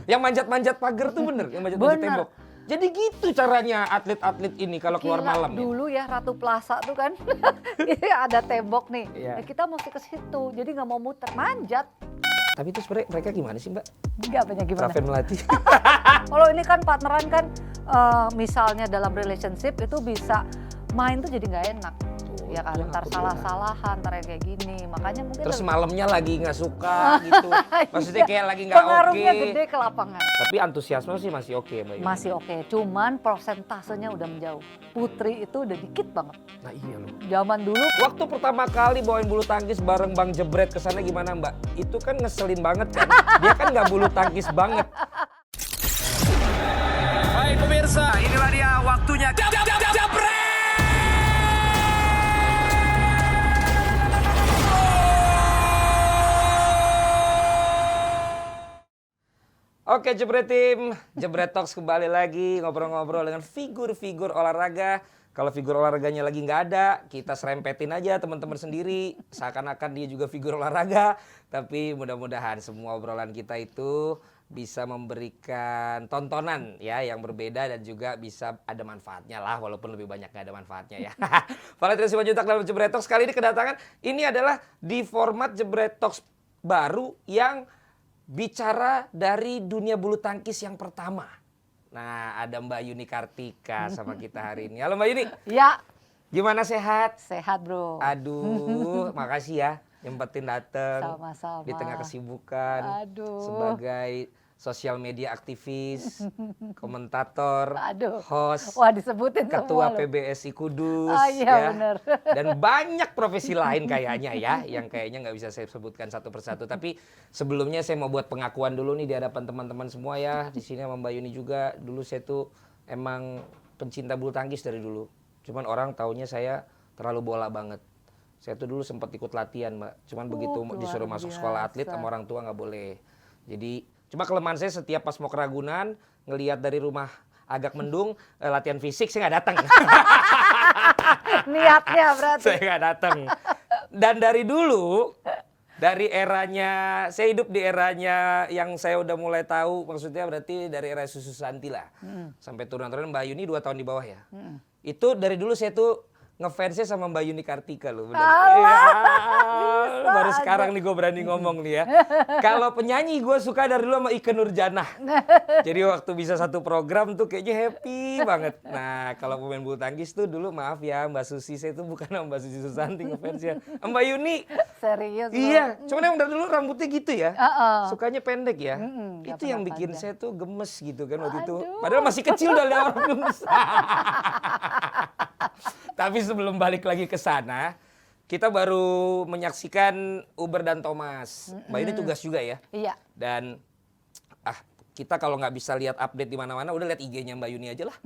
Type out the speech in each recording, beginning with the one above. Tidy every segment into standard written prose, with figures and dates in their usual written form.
Yang manjat-manjat pagar tuh bener, yang manjat-manjat Bener. tembok. Jadi gitu caranya atlet-atlet ini kalau keluar Gila, malam ya. dulu ya Ratu Plaza tuh kan ada tembok nih. Iya. Ya kita mesti ke situ, jadi nggak mau muter, manjat. Tapi itu sebenarnya mereka gimana sih Mbak? Nggak banyak gimana. Raven Melati. Kalau ini kan partneran kan misalnya dalam relationship itu bisa main tuh jadi nggak enak. Ya kan, yang ntar aku salah-salahan, ntar yang kayak gini. Makanya mungkin Terus lebih- malamnya lagi nggak suka gitu. Maksudnya Iya, kayak lagi nggak oke. pengaruhnya gede ke lapangan. Tapi antusiasme sih masih oke Mbak Yuni. Masih oke, cuman persentasenya udah menjauh. Putri itu udah dikit banget. Nah iya loh. Zaman dulu Waktu pertama kali bawain bulu tangkis bareng Bang Jebret kesana gimana Mbak? Itu kan ngeselin banget kan. Dia kan nggak bulu tangkis banget. Baik pemirsa, inilah dia waktunya. Oke Jebret Tim, Jebret Talks kembali lagi ngobrol-ngobrol dengan figur-figur olahraga. Kalau figur olahraganya lagi nggak ada, kita serempetin aja teman-teman sendiri. Seakan-akan dia juga figur olahraga. Tapi mudah-mudahan semua obrolan kita itu bisa memberikan tontonan ya yang berbeda dan juga bisa ada manfaatnya lah walaupun lebih banyak nggak ada manfaatnya ya. Valentino Simanjuntak dalam Jebret Talks kali ini kedatangan ini adalah di format Jebret Talks baru yang bicara dari dunia bulu tangkis yang pertama. Nah, ada Mbak Yuni Kartika sama kita hari ini. Halo Mbak Yuni. ya Gimana sehat? sehat bro. Aduh, makasih ya nyempetin dateng Sama-sama. di tengah kesibukan Aduh. sebagai sosial media aktivis, komentator, Aduh. host, Wah disebutin ketua semua loh. PBSI Kudus, Ah, iya, bener. dan banyak profesi lain kayaknya ya, yang kayaknya nggak bisa saya sebutkan satu persatu. Tapi sebelumnya saya mau buat pengakuan dulu nih di hadapan teman-teman semua ya, di sini sama Mbak Yuni juga. Dulu saya tuh emang pencinta bulu tangkis dari dulu. Cuman orang taunya saya terlalu bola banget. Saya tuh dulu sempat ikut latihan Mbak. Cuman begitu luar disuruh masuk sekolah atlet biasa. sama orang tua nggak boleh. Jadi cuma kelemahan saya setiap pas mau ke Ragunan ngelihat dari rumah agak mendung latihan fisik saya nggak datang. Niatnya berarti. Saya nggak datang. Dan dari dulu, dari eranya, saya hidup di eranya yang saya udah mulai tahu, maksudnya berarti dari era Susu Santi lah. Sampai turun-turun Mbak Yuni 2 tahun di bawah ya. Itu dari dulu saya tuh ngefansnya sama Mbak Yuni Kartika loh. Bener. Iya, baru sekarang nih gue berani ngomong nih ya. Kalau penyanyi gue suka dari dulu sama Ikke Nurjanah. Jadi waktu bisa satu program tuh kayaknya happy banget. Nah kalau pemain bulu tangkis tuh dulu maaf ya Mbak Susi, saya tuh bukan sama Mbak Susi Susanti ngefansnya. Mbak Yuni, Serius loh. iya, cuman emang dari dulu rambutnya gitu ya. Sukanya pendek ya. nggak Itu yang pernah bikin panjang. saya tuh gemes gitu kan waktu itu. Padahal masih kecil udah lihat orang gemes. Tapi sebelum balik lagi ke sana, kita baru menyaksikan Uber dan Thomas. Mbak ini tugas juga ya. Iya. Dan kita kalau nggak bisa lihat update di mana-mana, udah lihat IG-nya Mbak Yuni aja lah.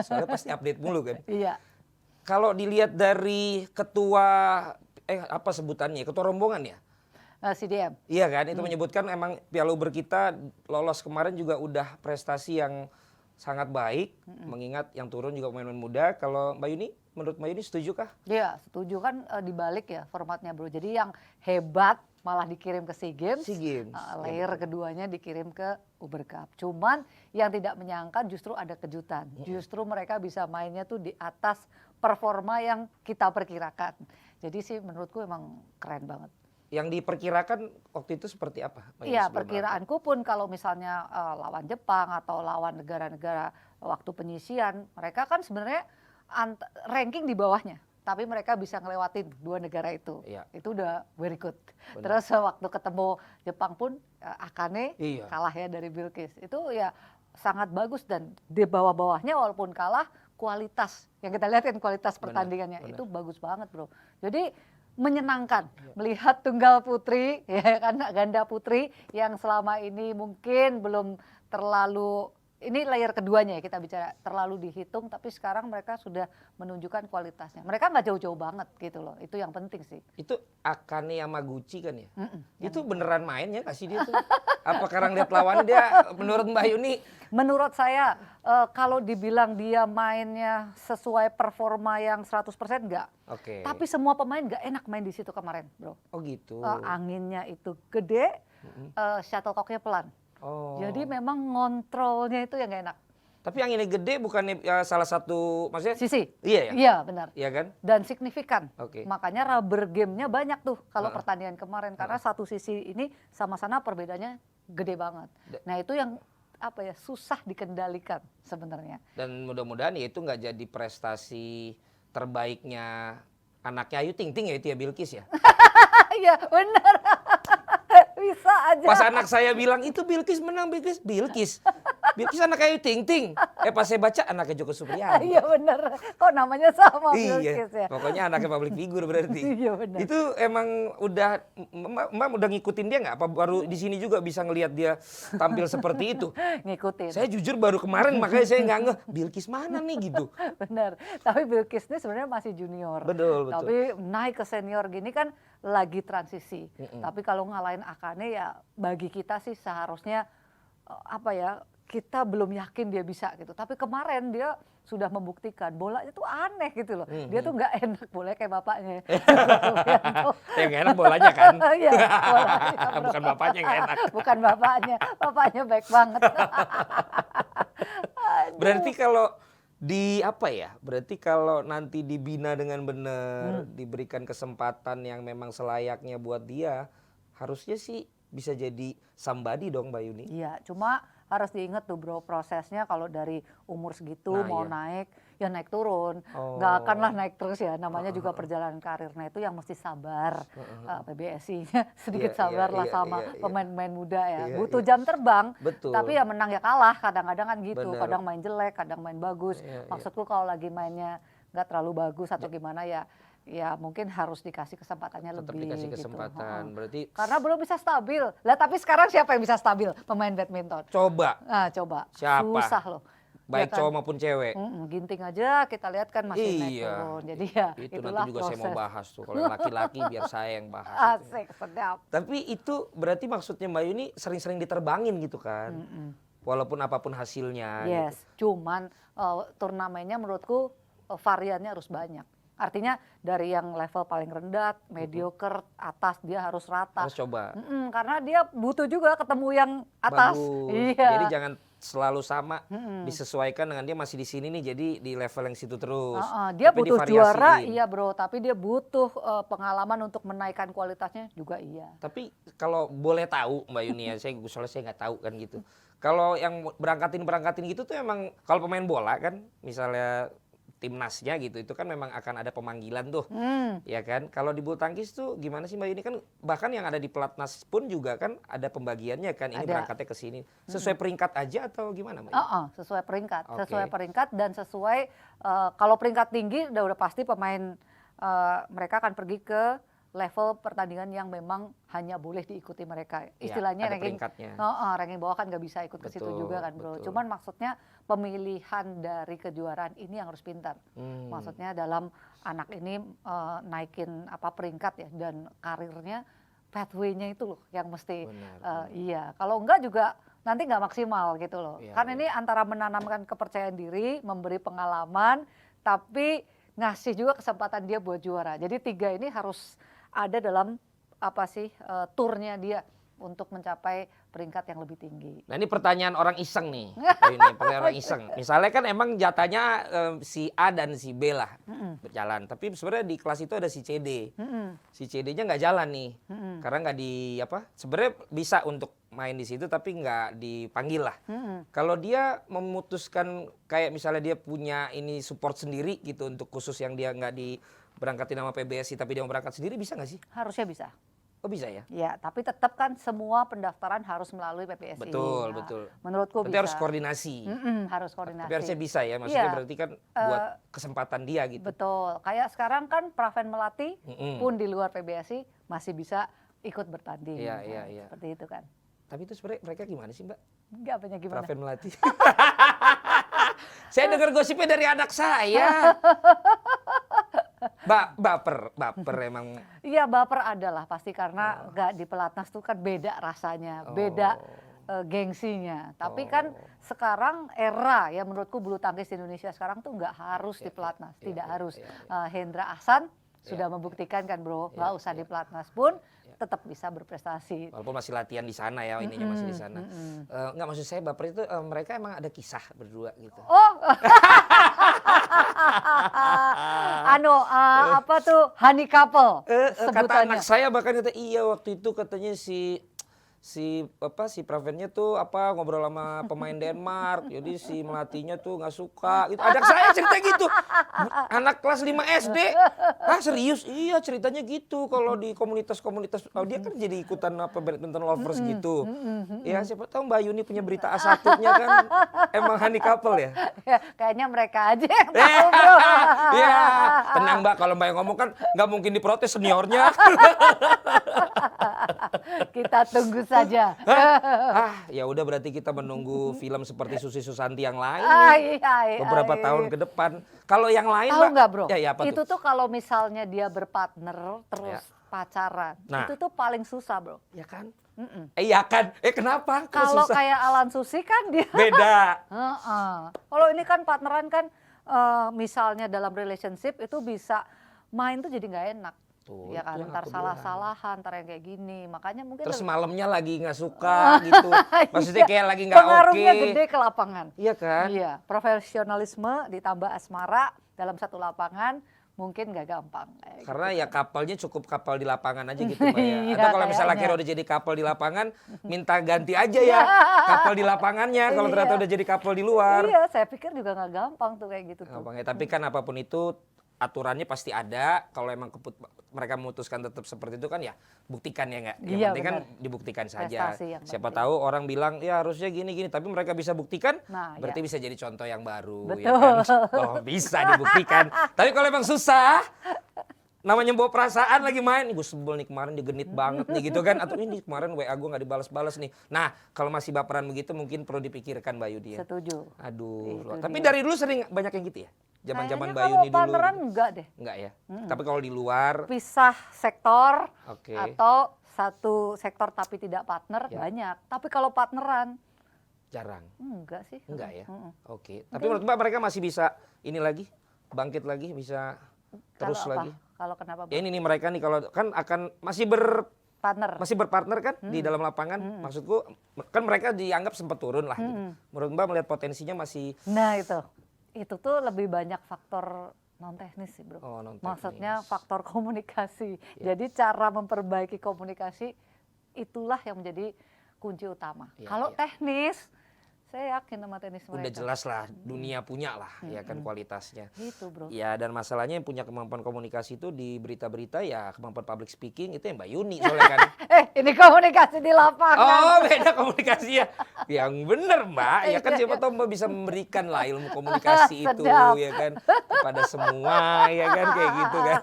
Soalnya pasti update mulu kan. Iya. Kalau dilihat dari ketua apa sebutannya? Ketua rombongan ya? CDM. Iya kan, itu menyebutkan emang Piala Uber kita lolos kemarin juga udah prestasi yang sangat baik, mengingat yang turun juga pemain-pemain muda. Kalau Mbak Yuni, menurut Mbak Yuni setuju kah? Iya, setuju kan dibalik ya formatnya bro. Jadi yang hebat malah dikirim ke SEA Games. SEA Games. Layer keduanya dikirim ke Uber Cup. Cuman yang tidak menyangka justru ada kejutan. Justru mereka bisa mainnya tuh di atas performa yang kita perkirakan. Jadi sih menurutku emang keren banget. Yang diperkirakan waktu itu seperti apa? Iya, perkiraanku pun kalau misalnya lawan Jepang atau lawan negara-negara waktu penyisian, mereka kan sebenarnya ranking di bawahnya. Tapi mereka bisa ngelewatin 2 negara itu. Iya. Itu udah very good. Benar. Terus waktu ketemu Jepang pun Akane Iya. kalah ya dari Bilkis. Itu ya sangat bagus dan di bawah-bawahnya walaupun kalah kualitas. Yang kita lihat kan kualitas pertandingannya benar. itu bagus banget bro. Jadi menyenangkan melihat tunggal putri ya kan ganda putri yang selama ini mungkin belum terlalu, ini layer keduanya ya kita bicara, terlalu dihitung, tapi sekarang mereka sudah menunjukkan kualitasnya. Mereka nggak jauh-jauh banget gitu loh, itu yang penting sih. Itu Akane Yamaguchi kan ya? Itu beneran main ya kasih dia tuh? Apa karena lihat lawan dia menurut Mbak Yuni? Menurut saya kalau dibilang dia mainnya sesuai performa yang 100% enggak. Oke. Tapi semua pemain nggak enak main di situ kemarin bro. Oh gitu. Anginnya itu gede, shuttlecocknya pelan. Oh. Jadi memang ngontrolnya itu yang nggak enak. Tapi yang ini gede bukannya salah satu maksudnya? Sisi. Iya ya? Iya benar. Iya kan? Dan signifikan. Oke. Makanya rubber game-nya banyak tuh kalau Heeh. pertandingan kemarin karena satu sisi ini sama sana perbedaannya gede banget. Nah itu yang apa ya susah dikendalikan sebenarnya. Dan mudah-mudahan ya itu nggak jadi prestasi terbaiknya anaknya Ayu Ting Ting ya itu ya Bilqis ya. Iya benar. Bisa aja. Pas anak saya bilang itu Bilqis menang Bilqis. Bilqis anak Ayu Ting Ting. Pas saya baca anaknya Joko Supriyanto. Iya benar. Kok namanya sama Iya, Bilqis ya? pokoknya anaknya public figure berarti. Iya benar. Itu emang udah, Mbak udah ngikutin dia nggak? Apa baru di sini juga bisa ngelihat dia tampil seperti itu? Ngikutin. Saya jujur baru kemarin makanya saya nggak ngeh, Bilqis mana nih gitu. Benar. Tapi Bilqis ini sebenarnya masih junior. Betul. Tapi naik ke senior gini kan lagi transisi. Tapi kalau ngalahin Akane ya bagi kita sih seharusnya apa ya kita belum yakin dia bisa gitu. Tapi kemarin dia sudah membuktikan bolanya tuh aneh gitu loh. Dia tuh nggak enak bolanya kayak bapaknya. Yang nggak enak bolanya kan? Iya, bolanya, bro. Bukan bapaknya yang nggak enak. Bukan bapaknya. Bapaknya baik banget. Berarti kalau di apa ya? Berarti kalau nanti dibina dengan benar, diberikan kesempatan yang memang selayaknya buat dia, harusnya sih bisa jadi somebody dong Mbak Yuni. Iya, cuma harus diingat tuh bro prosesnya kalau dari umur segitu Nah, mau iya. naik ya naik turun, Oh. nggak akanlah naik terus ya namanya juga perjalanan karir. Nah itu yang mesti sabar, PBSI-nya sedikit Iya, sabar lah iya, sama iya. pemain-pemain muda ya. Iya, butuh iya. jam terbang, Betul. tapi ya menang ya kalah kadang-kadang kan gitu. Bener. Kadang main jelek, kadang main bagus. Iya, iya. Maksudku kalau lagi mainnya nggak terlalu bagus atau gimana ya mungkin harus dikasih kesempatannya Tetap lebih dikasih gitu. kesempatan. Heeh. Berarti Karena belum bisa stabil. Lah tapi sekarang siapa yang bisa stabil pemain badminton? coba Nah coba, Siapa? susah loh. baik Ya kan? cowok maupun cewek. Ginting aja kita lihat kan masih naik Iya. turun. Jadi ya Itu itulah nanti juga saya mau proses. bahas tuh. Kalau yang laki-laki biar saya yang bahas. itu. Asik, sedap. Tapi itu berarti maksudnya Mbak Yuni sering-sering diterbangin gitu kan. Walaupun apapun hasilnya. Yes, Gitu. cuman turnamennya menurutku variannya harus banyak. Artinya dari yang level paling rendah, mediocre, atas dia harus rata. Harus coba. Karena dia butuh juga ketemu yang atas. Bagus. Iya. Jadi jangan selalu sama, disesuaikan dengan dia masih di sini nih, jadi di level yang situ terus. Dia Tapi butuh juara, divariasiin. iya bro. Tapi dia butuh pengalaman untuk menaikkan kualitasnya juga iya. Tapi kalau boleh tahu Mbak Yuni ya, soalnya saya nggak tahu kan gitu. Kalau yang berangkatin gitu tuh emang kalau pemain bola kan, misalnya timnasnya gitu, itu kan memang akan ada pemanggilan tuh, ya kan. Kalau di bulu tangkis tuh gimana sih Mbak Yuni, kan bahkan yang ada di pelatnas pun juga kan ada pembagiannya kan, ini Ada. berangkatnya ke sini. Sesuai peringkat aja atau gimana Mbak Yuni? Sesuai peringkat, Oke. sesuai peringkat dan sesuai kalau peringkat tinggi udah pasti pemain mereka akan pergi ke level pertandingan yang memang hanya boleh diikuti mereka. Iya, Istilahnya ada ranking peringkatnya. ranking bawah kan nggak bisa ikut ke situ Betul, juga kan bro. betul. Cuman maksudnya pemilihan dari kejuaraan ini yang harus pintar. Maksudnya dalam anak ini naikin peringkat ya dan karirnya pathway-nya itu loh yang mesti Benar. iya. Kalau enggak juga nanti nggak maksimal gitu loh. Iya, Kan iya. ini antara menanamkan kepercayaan diri, memberi pengalaman, tapi ngasih juga kesempatan dia buat juara. Jadi 3 ini harus ada dalam turnya dia untuk mencapai peringkat yang lebih tinggi. Nah ini pertanyaan orang iseng nih. Ini pertanyaan orang iseng. Misalnya kan emang jatahnya si A dan si B lah berjalan. Tapi sebenarnya di kelas itu ada si CD. Si CD-nya nggak jalan nih. Karena nggak sebenarnya bisa untuk main di situ tapi nggak dipanggil lah. Kalau dia memutuskan kayak misalnya dia punya ini support sendiri gitu untuk khusus yang dia nggak berangkatin sama PBSI tapi dia mau berangkat sendiri, bisa nggak sih? Harusnya bisa. Oh bisa ya? Ya, tapi tetap kan semua pendaftaran harus melalui PPSI. Betul, Nah, betul. Menurutku Berarti bisa. harus koordinasi. Harus koordinasi. Tapi harusnya bisa ya, maksudnya Iya. berarti kan buat kesempatan dia gitu. Betul. Kayak sekarang kan Praven Melati pun di luar PBSI masih bisa ikut bertanding. Iya, Nah, iya, iya. Seperti itu kan. Tapi itu sebenarnya mereka gimana sih Mbak? Enggak banyak gimana. Praven Melati. Saya dengar gosipnya dari anak saya. Baper emang. Iya baper adalah pasti karena nggak di pelatnas tuh kan beda rasanya, beda gengsinya. Tapi kan sekarang era ya menurutku bulu tangkis di Indonesia sekarang tuh nggak harus di pelatnas, tidak harus. Hendra Ahsan sudah membuktikan kan bro, nggak usah di pelatnas pun tetap bisa berprestasi. Walaupun masih latihan di sana ya, ininya masih di sana. Nggak, maksud saya baper itu mereka emang ada kisah berdua gitu. Oh, apa tuh honey couple Kata sebutannya. anak saya bahkan kata iya waktu itu katanya si Pravennya tuh ngobrol sama pemain Denmark, jadi si melatihnya tuh nggak suka gitu. Anak saya cerita gitu, anak kelas 5 SD. Ah serius? Iya ceritanya gitu. Kalau di komunitas-komunitas, dia kan jadi ikutan badminton lovers gitu. Ya siapa tahu Mbak Yuni punya berita A1-nya kan emang honey couple ya. Ya, kayaknya mereka aja yang tahu bro. Ya tenang Mbak, kalau Mbak yang ngomong kan nggak mungkin diprotes seniornya. Kita tunggu saja. Ya udah berarti kita menunggu film seperti Susi Susanti yang lain Iya. beberapa tahun ke depan. Kalau yang lain Tahu Mbak, nggak bro? ya apa Itu tuh? tuh kalau misalnya dia berpartner terus pacaran, Nah. itu tuh paling susah bro. Ya kan? Iya kan? Kenapa? Kok Kalau susah? kayak Alan Susi kan dia. Beda. Heeh. Kalau ini kan partneran kan, misalnya dalam relationship itu bisa main tuh jadi nggak enak. Tuh, Ya kan, itu yang ntar aku bilang. salah-salahan, ntar yang kayak gini. Makanya mungkin Terus lebih- malamnya lagi nggak suka gitu. Maksudnya Iya, kayak lagi nggak oke. pengaruhnya gede ke lapangan. Iya kan? Iya, profesionalisme ditambah asmara dalam satu lapangan mungkin nggak gampang. Kayak Karena gitu. ya kapalnya cukup kapal di lapangan aja gitu Mbak ya. Iya, Atau kalau misalnya kayaknya. akhirnya udah jadi kapal di lapangan, minta ganti aja ya kapal di lapangannya kalau ternyata Iya. udah jadi kapal di luar. Iya, saya pikir juga nggak gampang tuh kayak gitu tuh. Gampang ya, tapi kan apapun itu aturannya pasti ada. Kalau emang mereka memutuskan tetap seperti itu kan ya buktikan ya nggak. Yang Iya, penting kan benar. dibuktikan saja. Prestasi yang Siapa penting. tahu orang bilang ya harusnya gini-gini, tapi mereka bisa buktikan, Nah, berarti ya. bisa jadi contoh yang baru. Betul. Ya kan? Oh bisa dibuktikan. Tapi kalau emang susah, namanya bawa perasaan lagi main, gue sebel nih kemarin dia genit banget nih gitu kan. Atau ini kemarin WA gue nggak dibalas-balas nih. Nah kalau masih baperan begitu mungkin perlu dipikirkan Mbak Yudi ya. Setuju. Aduh, Itu tapi dia. dari dulu sering banyak yang gitu ya? Zaman-zaman Kayaknya Mbak kalau Yuni dulu. partneran enggak deh. Enggak ya? Tapi kalau di luar, Pisah sektor oke. atau satu sektor tapi tidak partner Ya. banyak. Tapi kalau partneran Jarang. enggak sih. Enggak ya? Mm-mm. Oke. Tapi menurut Mbak mereka masih bisa ini lagi, bangkit lagi, bisa terus Kalau apa? lagi. Kalau kenapa? Ya Bang? ini nih mereka nih kalau kan akan masih Partner. berpartner kan di dalam lapangan. Maksudku kan mereka dianggap sempat turun lah. Gitu. Menurut Mbak melihat potensinya masih Nah itu tuh lebih banyak faktor non teknis sih bro. Oh, non-teknis. Maksudnya faktor komunikasi. Ya. Jadi cara memperbaiki komunikasi itulah yang menjadi kunci utama. Ya, Kalau ya. teknis, saya yakin sama teknis mereka. udah jelas lah dunia punya lah ya kan kualitasnya. Gitu bro. Ya dan masalahnya yang punya kemampuan komunikasi itu di berita-berita ya kemampuan public speaking itu yang Mbak Yuni soalnya kan. Ini komunikasi di lapangan. Oh beda komunikasi ya. Yang bener Mbak, ya kan siapa tahu Mbak bisa memberikan lah ilmu komunikasi itu Sedap. ya kan. Kepada semua ya kan kayak gitu kan.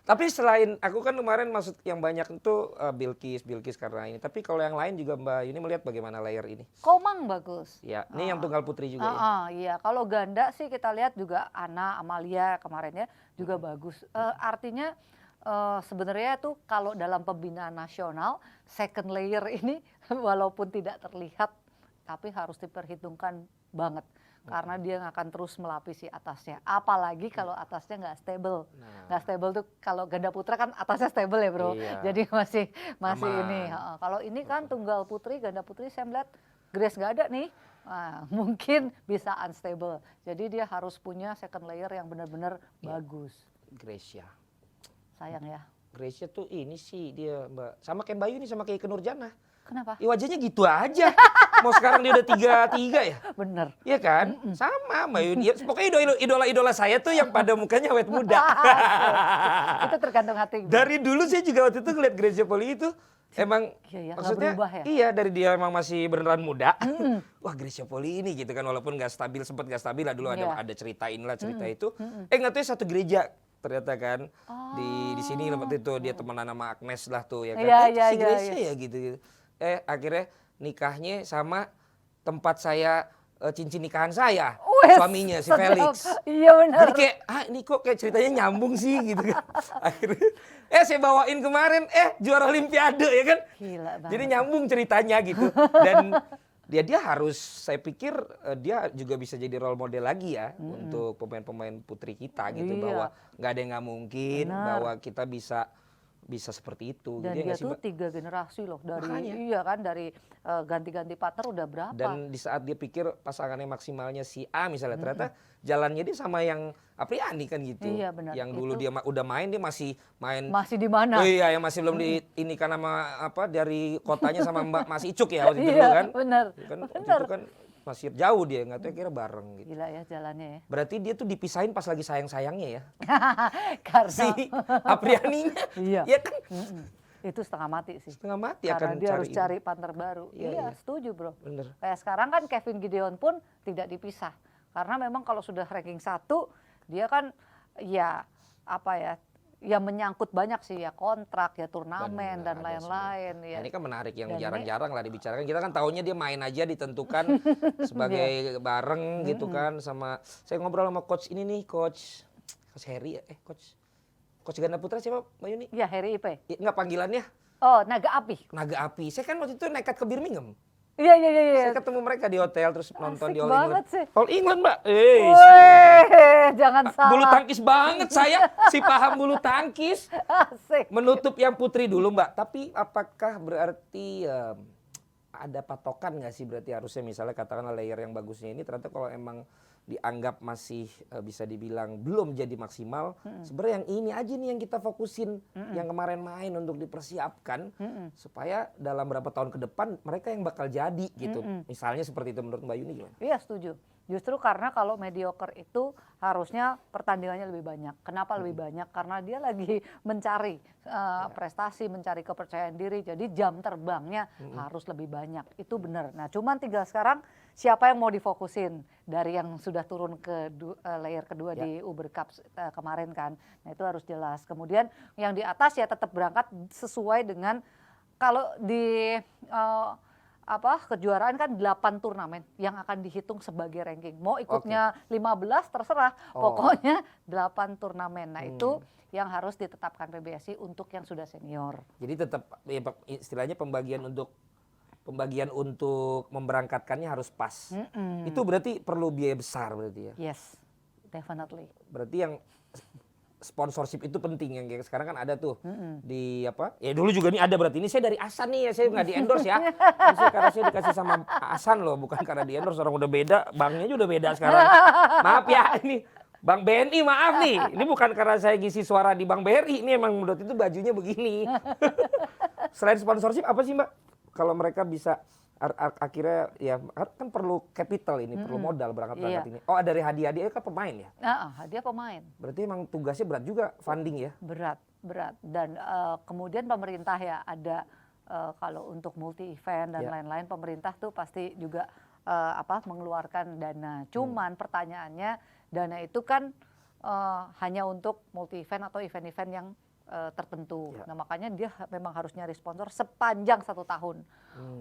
Tapi selain aku kan kemarin maksud yang banyak itu Bilkis karena ini. Tapi kalau yang lain juga Mbak Yuni melihat bagaimana layer ini. Komang bagus. Ya, ini yang tunggal putri juga ya. Iya, kalau ganda sih kita lihat juga Ana, Amalia kemarin ya juga bagus. Artinya sebenarnya tuh kalau dalam pembinaan nasional second layer ini walaupun tidak terlihat tapi harus diperhitungkan banget karena dia akan terus melapisi atasnya. Apalagi kalau atasnya nggak stable. Nah. Nggak stable tuh kalau ganda putra kan atasnya stable ya bro. Iya. Jadi masih Aman. ini. Kalau ini kan tunggal putri, ganda putri saya melihat Grace nggak ada nih. Nah, mungkin bisa unstable. Jadi dia harus punya second layer yang benar-benar bagus. Gracia. Sayang ya. Gracia tuh ini sih dia Mbak. Sama kayak Mbak Yuni sama kayak Ikke Nurjanah. Kenapa? Ya wajahnya gitu aja. Mau sekarang dia udah 33 ya? Bener. Iya kan? Sama Mbak Yuni. Ya, pokoknya idola-idola saya tuh yang pada mukanya awet muda. Itu tergantung hati. Bro. Dari dulu saya juga waktu itu ngeliat Gracia Poli itu emang Iya ya, nggak maksudnya berubah ya? iya dari dia emang masih beneran muda. Wah Gracia Poli ini gitu kan walaupun nggak stabil sempat nggak stabil lah dulu Iya. ada cerita inilah cerita itu. Nggak tahu satu gereja ternyata kan di sini waktu itu dia temenan sama Agnes lah tuh ya kan. Iya, Si iya, Gracia iya. ya gitu. Akhirnya nikahnya sama tempat saya cincin nikahan saya. Wes, Suaminya si sedap. Felix. Iya benar. Jadi kayak, ini kok kayak ceritanya nyambung sih gitu kan. Akhirnya, saya bawain kemarin, juara Olimpiade ya kan. Gila banget. Jadi nyambung ceritanya gitu. Dan dia harus, saya pikir dia juga bisa jadi role model lagi ya. Untuk pemain-pemain putri kita gitu. Iya. Bahwa nggak ada yang nggak mungkin, Benar. bahwa kita bisa bisa seperti itu. Dan Gitu ya dia nggak sih, tuh Mbak? 3 generasi loh dari Makanya. iya kan dari ganti-ganti partner udah berapa? Dan di saat dia pikir pasangannya maksimalnya si A misalnya, ternyata jalannya dia sama yang Apriani kan gitu. Iya benar. Yang dulu Itu dia udah main, dia masih main. masih di Oh mana? iya, yang masih belum di ini kan sama apa dari kotanya sama Mbak Mas Icuk ya waktu itu dulu Iya, kan. benar. Kan waktu Benar. itu kan masih jauh dia, nggak tahu kira bareng gitu. Gila ya jalannya ya. Berarti dia tuh dipisahin pas lagi sayang-sayangnya ya. Karena Si Aprianinya. Iya. Ya kan itu setengah mati sih. setengah mati Karena akan dia harus ini. cari partner baru. Iya, Iya, iya. setuju bro. Bener. Kayak sekarang kan Kevin Gideon pun tidak dipisah. Karena memang kalau sudah ranking 1, dia kan ya apa ya menyangkut banyak sih ya kontrak, ya turnamen Bener, dan ada lain-lain. semua. Ya. Nah, ini kan menarik yang Dan ini- jarang-jarang lah dibicarakan. Kita kan taunya dia main aja ditentukan sebagai bareng gitu kan sama saya ngobrol sama coach ini nih, coach Heri ya, coach Ganda Putra siapa Mbak Yuni? Ya Harry Ipe. Ya, enggak panggilannya Oh, Naga Api. Naga Api. Saya kan waktu itu nekat ke Birmingham. Iya, iya, iya. iya. Saya ketemu mereka di hotel terus nonton Asik di All banget England. sih. All England, Mbak. Wih, jangan Bulu salah. tangkis banget saya, si paham bulu tangkis. Asik. Menutup yang putri dulu Mbak, tapi apakah berarti ada patokan nggak sih berarti harusnya misalnya katakanlah layer yang bagusnya ini ternyata kalau emang dianggap masih bisa dibilang belum jadi maksimal, sebenarnya yang ini aja nih yang kita fokusin, yang kemarin main untuk dipersiapkan supaya dalam berapa tahun ke depan mereka yang bakal jadi gitu. Misalnya seperti itu menurut Mbak Yuni gimana? Iya setuju. Justru karena kalau mediocre itu harusnya pertandingannya lebih banyak. Kenapa lebih banyak? Karena dia lagi mencari prestasi, mencari kepercayaan diri. Jadi jam terbangnya harus lebih banyak. Itu benar. Nah cuman tinggal sekarang siapa yang mau difokusin dari yang sudah turun ke layer kedua di Uber Cup kemarin kan. Nah itu harus jelas. Kemudian yang di atas ya tetap berangkat sesuai dengan kalau di kejuaraan kan 8 turnamen yang akan dihitung sebagai ranking. Mau ikutnya 15 terserah, pokoknya 8 turnamen. Nah itu yang harus ditetapkan PBSI untuk yang sudah senior. Jadi tetap ya, istilahnya pembagian untuk memberangkatkannya harus pas. Itu berarti perlu biaya besar berarti ya. Yes, definitely. Berarti yang sponsorship itu penting yang kayak sekarang kan ada tuh di apa? Ya dulu juga nih ada berarti ini saya dari Asan nih ya, saya nggak di endorse ya. Karena saya dikasih sama Asan loh, bukan karena di endorse, orang udah beda, banknya juga udah beda sekarang. Maaf ya ini Bank BNI maaf nih, ini bukan karena saya ngisi suara di Bank BRI, ini emang menurut itu bajunya begini. Selain sponsorship apa sih Mbak? Kalau mereka bisa akhirnya ya kan perlu capital ini, perlu modal berangkat ini. Oh dari hadiah-hadiah kan pemain ya? Dia pemain. Berarti emang tugasnya berat juga funding ya? Berat. Dan kemudian pemerintah ya ada kalau untuk multi event dan lain-lain pemerintah tuh pasti juga mengeluarkan dana. Cuman pertanyaannya dana itu kan hanya untuk multi event atau event-event yang tertentu. Nah makanya dia memang harus nyari sponsor sepanjang 1 tahun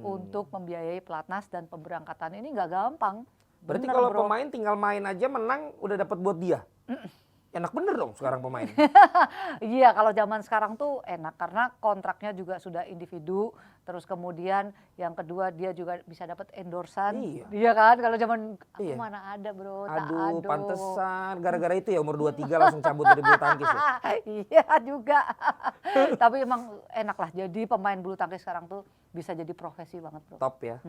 untuk membiayai pelatnas dan pemberangkatan ini nggak gampang. Berarti Bener, kalau bro. pemain tinggal main aja menang udah dapat buat dia. Enak bener dong sekarang pemain. Iya kalau zaman sekarang tuh enak karena kontraknya juga sudah individu. Terus kemudian yang kedua dia juga bisa dapat endorsan. Iya kan kalau zaman aku mana ada bro. Aduh pantesan gara-gara itu ya umur 23 langsung cabut dari bulu tangkis ya. Iya juga. Tapi emang enak lah jadi pemain bulu tangkis sekarang tuh bisa jadi profesi banget bro. Top ya.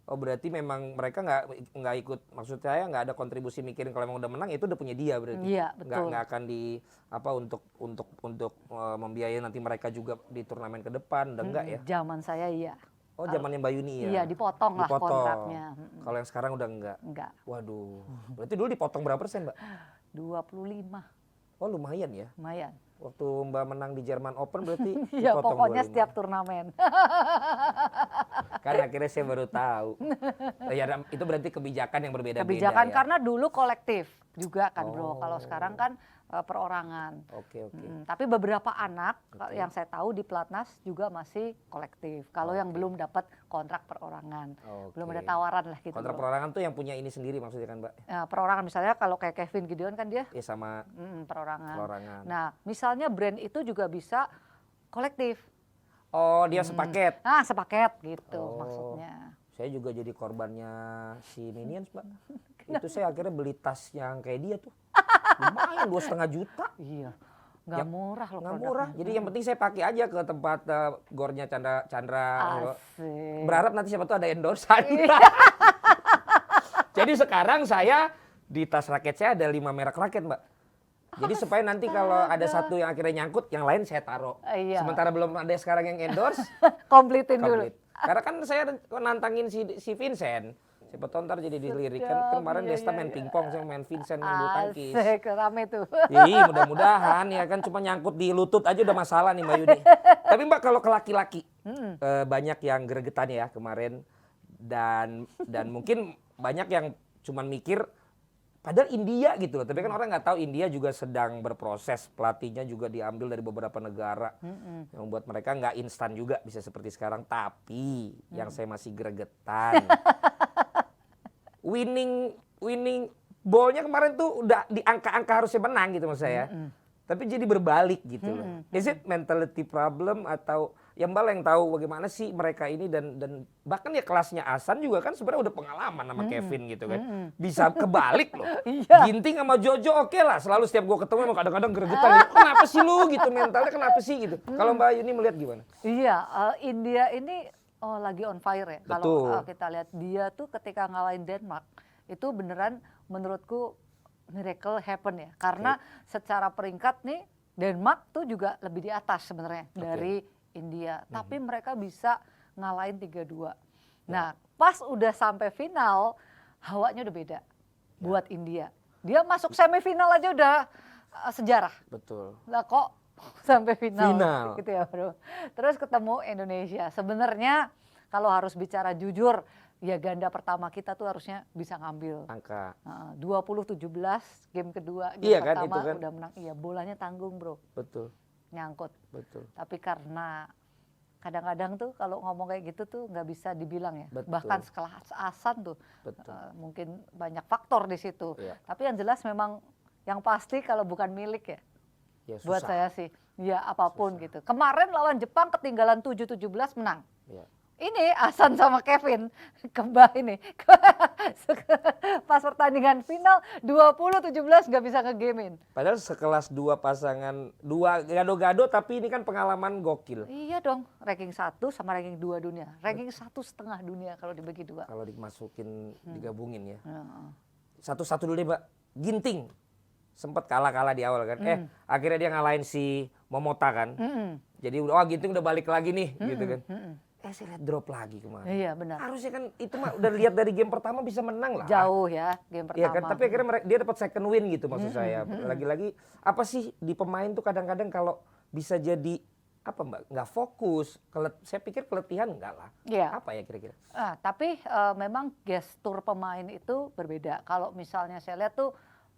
Oh berarti memang mereka nggak ikut, maksud saya nggak ada kontribusi mikirin kalau emang udah menang itu udah punya dia berarti. Iya betul. Nggak akan di untuk membiayai nanti mereka juga di turnamen ke depan, udah enggak ya? Zaman saya iya. Oh zamannya Mbak Yuni ya? Iya dipotong lah kontraknya. Kalau yang sekarang udah enggak? Enggak. Waduh, berarti dulu dipotong berapa persen Mbak? 25. Oh lumayan ya? Lumayan. Waktu Mbak menang di Jerman Open berarti Iya dipotong pokoknya 25. setiap turnamen. Kan akhirnya saya baru tahu. Ya itu berarti kebijakan yang berbeda-beda Kebijakan ya? karena dulu kolektif juga kan bro. Kalau sekarang kan perorangan. Oke. Tapi beberapa anak yang saya tahu di pelatnas juga masih kolektif. Kalau yang belum dapat kontrak perorangan, belum ada tawaran lah gitu. Kontrak bro. perorangan tuh yang punya ini sendiri maksudnya kan Mbak? Perorangan misalnya kalau kayak Kevin Gideon kan dia Ya sama perorangan. Nah misalnya brand itu juga bisa kolektif. Oh dia sepaket? Nah sepaket gitu maksudnya. Saya juga jadi korbannya si Minions Mbak. Itu saya akhirnya beli tas yang kayak dia tuh. Lumayan 2,5 juta. Iya. Nggak murah loh Nggak produknya. murah. Jadi yang penting saya pakai aja ke tempat gornya Chandra. Asik. Berharap nanti siapa tuh ada endorsean. Jadi sekarang saya di tas raket saya ada 5 merek raket, Mbak. Jadi supaya nanti kalau ada satu yang akhirnya nyangkut, yang lain saya taruh. Iya. Sementara belum ada sekarang yang endorse, Komplitin dulu. komplit. Karena kan saya nantangin si Vincent. Siapa tahu ntar jadi dilirik kan kemarin Iya, Desta iya, main iya. pingpong, saya main Vincent main bulu tangkis. Asik, rame tuh. Ih, mudah-mudahan ya kan cuma nyangkut di lutut aja udah masalah nih Mbak Yudi. Tapi Mbak kalau ke laki-laki banyak yang gregetan ya kemarin dan mungkin banyak yang cuman mikir padahal India gitu loh. Tapi kan orang nggak tahu India juga sedang berproses, pelatihnya juga diambil dari beberapa negara yang membuat mereka nggak instan juga bisa seperti sekarang. Tapi yang saya masih gregetan winning ballnya kemarin tuh udah di angka-angka harusnya menang gitu maksud saya. Tapi jadi berbalik gitu loh. Is it mentality problem atau yang Mbak yang tahu bagaimana sih mereka ini dan bahkan ya kelasnya Ahsan juga kan sebenarnya udah pengalaman sama Kevin gitu kan. Bisa kebalik loh. Iya. Ginting sama Jojo oke lah, selalu setiap gua ketemu emang kadang-kadang gregetan gitu. Kenapa sih lu gitu mentalnya kenapa sih gitu. Kalau Mbak Yuni melihat gimana? Iya, India ini lagi on fire ya. Kalau Betul. kita lihat dia tuh ketika ngalahin Denmark itu beneran menurutku miracle happen ya. Karena secara peringkat nih Denmark tuh juga lebih di atas sebenarnya dari India. Tapi mereka bisa ngalahin 3-2. Nah, pas udah sampai final hawanya udah beda buat India. Dia masuk semifinal aja udah sejarah. Betul. Lah kok sampai final gitu ya bro. Terus ketemu Indonesia. Sebenarnya kalau harus bicara jujur, ya ganda pertama kita tuh harusnya bisa ngambil. Angka. 20-17 game kedua, game Iya kan, pertama itu kan. udah menang. Iya bolanya tanggung bro, Betul. nyangkut. Betul. Tapi karena kadang-kadang tuh kalau ngomong kayak gitu tuh nggak bisa dibilang ya. Betul. Bahkan sekelas Ahsan tuh Betul. mungkin banyak faktor di situ. Iya. Tapi yang jelas memang yang pasti kalau bukan milik ya. Ya, Buat susah. saya sih, ya apapun gitu. Kemarin lawan Jepang ketinggalan 7-17 menang. Ya. Ini Ahsan sama Kevin kembali ini. Pas pertandingan final 20-17 nggak bisa ngegamein. Padahal sekelas dua pasangan, dua gado-gado tapi ini kan pengalaman gokil. Iya dong, ranking 1 sama ranking 2 dunia. Ranking 1,5 dunia kalau dibagi 2. Kalau dimasukin, digabungin ya. Heeh. Satu-satu dulu deh Mbak, Ginting. Sempat kalah-kalah di awal kan. Akhirnya dia ngalahin si Momota kan. Jadi wah Ginting udah balik lagi nih gitu kan. Saya lihat drop lagi kemarin. Iya benar. Harusnya kan itu mah udah lihat dari game pertama bisa menang lah. Jauh ya game pertama. Iya kan, tapi akhirnya dia dapat second win gitu maksud saya. Lagi-lagi apa sih di pemain tuh kadang-kadang kalau bisa jadi apa Mbak, nggak fokus. Saya pikir keletihan enggak lah. Iya. Apa ya kira-kira? Tapi memang gestur pemain itu berbeda. Kalau misalnya saya lihat tuh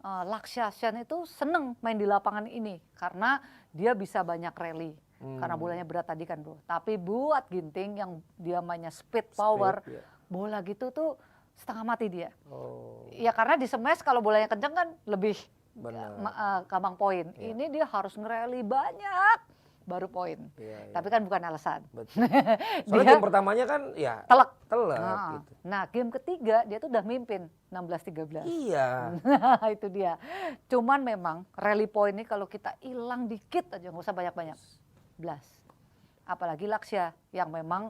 Lakshya Sen itu seneng main di lapangan ini karena dia bisa banyak rally. Karena bolanya berat tadi kan bro. Tapi buat Ginting yang dia mainnya speed power, ya. bola gitu tuh setengah mati dia. Oh, Ya karena di smash kalau bolanya kenceng kan lebih benar. gampang poin. Ini dia harus nge-rally banyak baru poin. Iya, iya. Tapi kan bukan alasan. Betul. Soalnya game pertamanya kan ya telak. gitu. Nah game ketiga dia tuh udah mimpin 16-13. Iya. Nah itu dia. Cuman memang rally point ini kalau kita hilang dikit aja nggak usah banyak-banyak. Apalagi Lakshya yang memang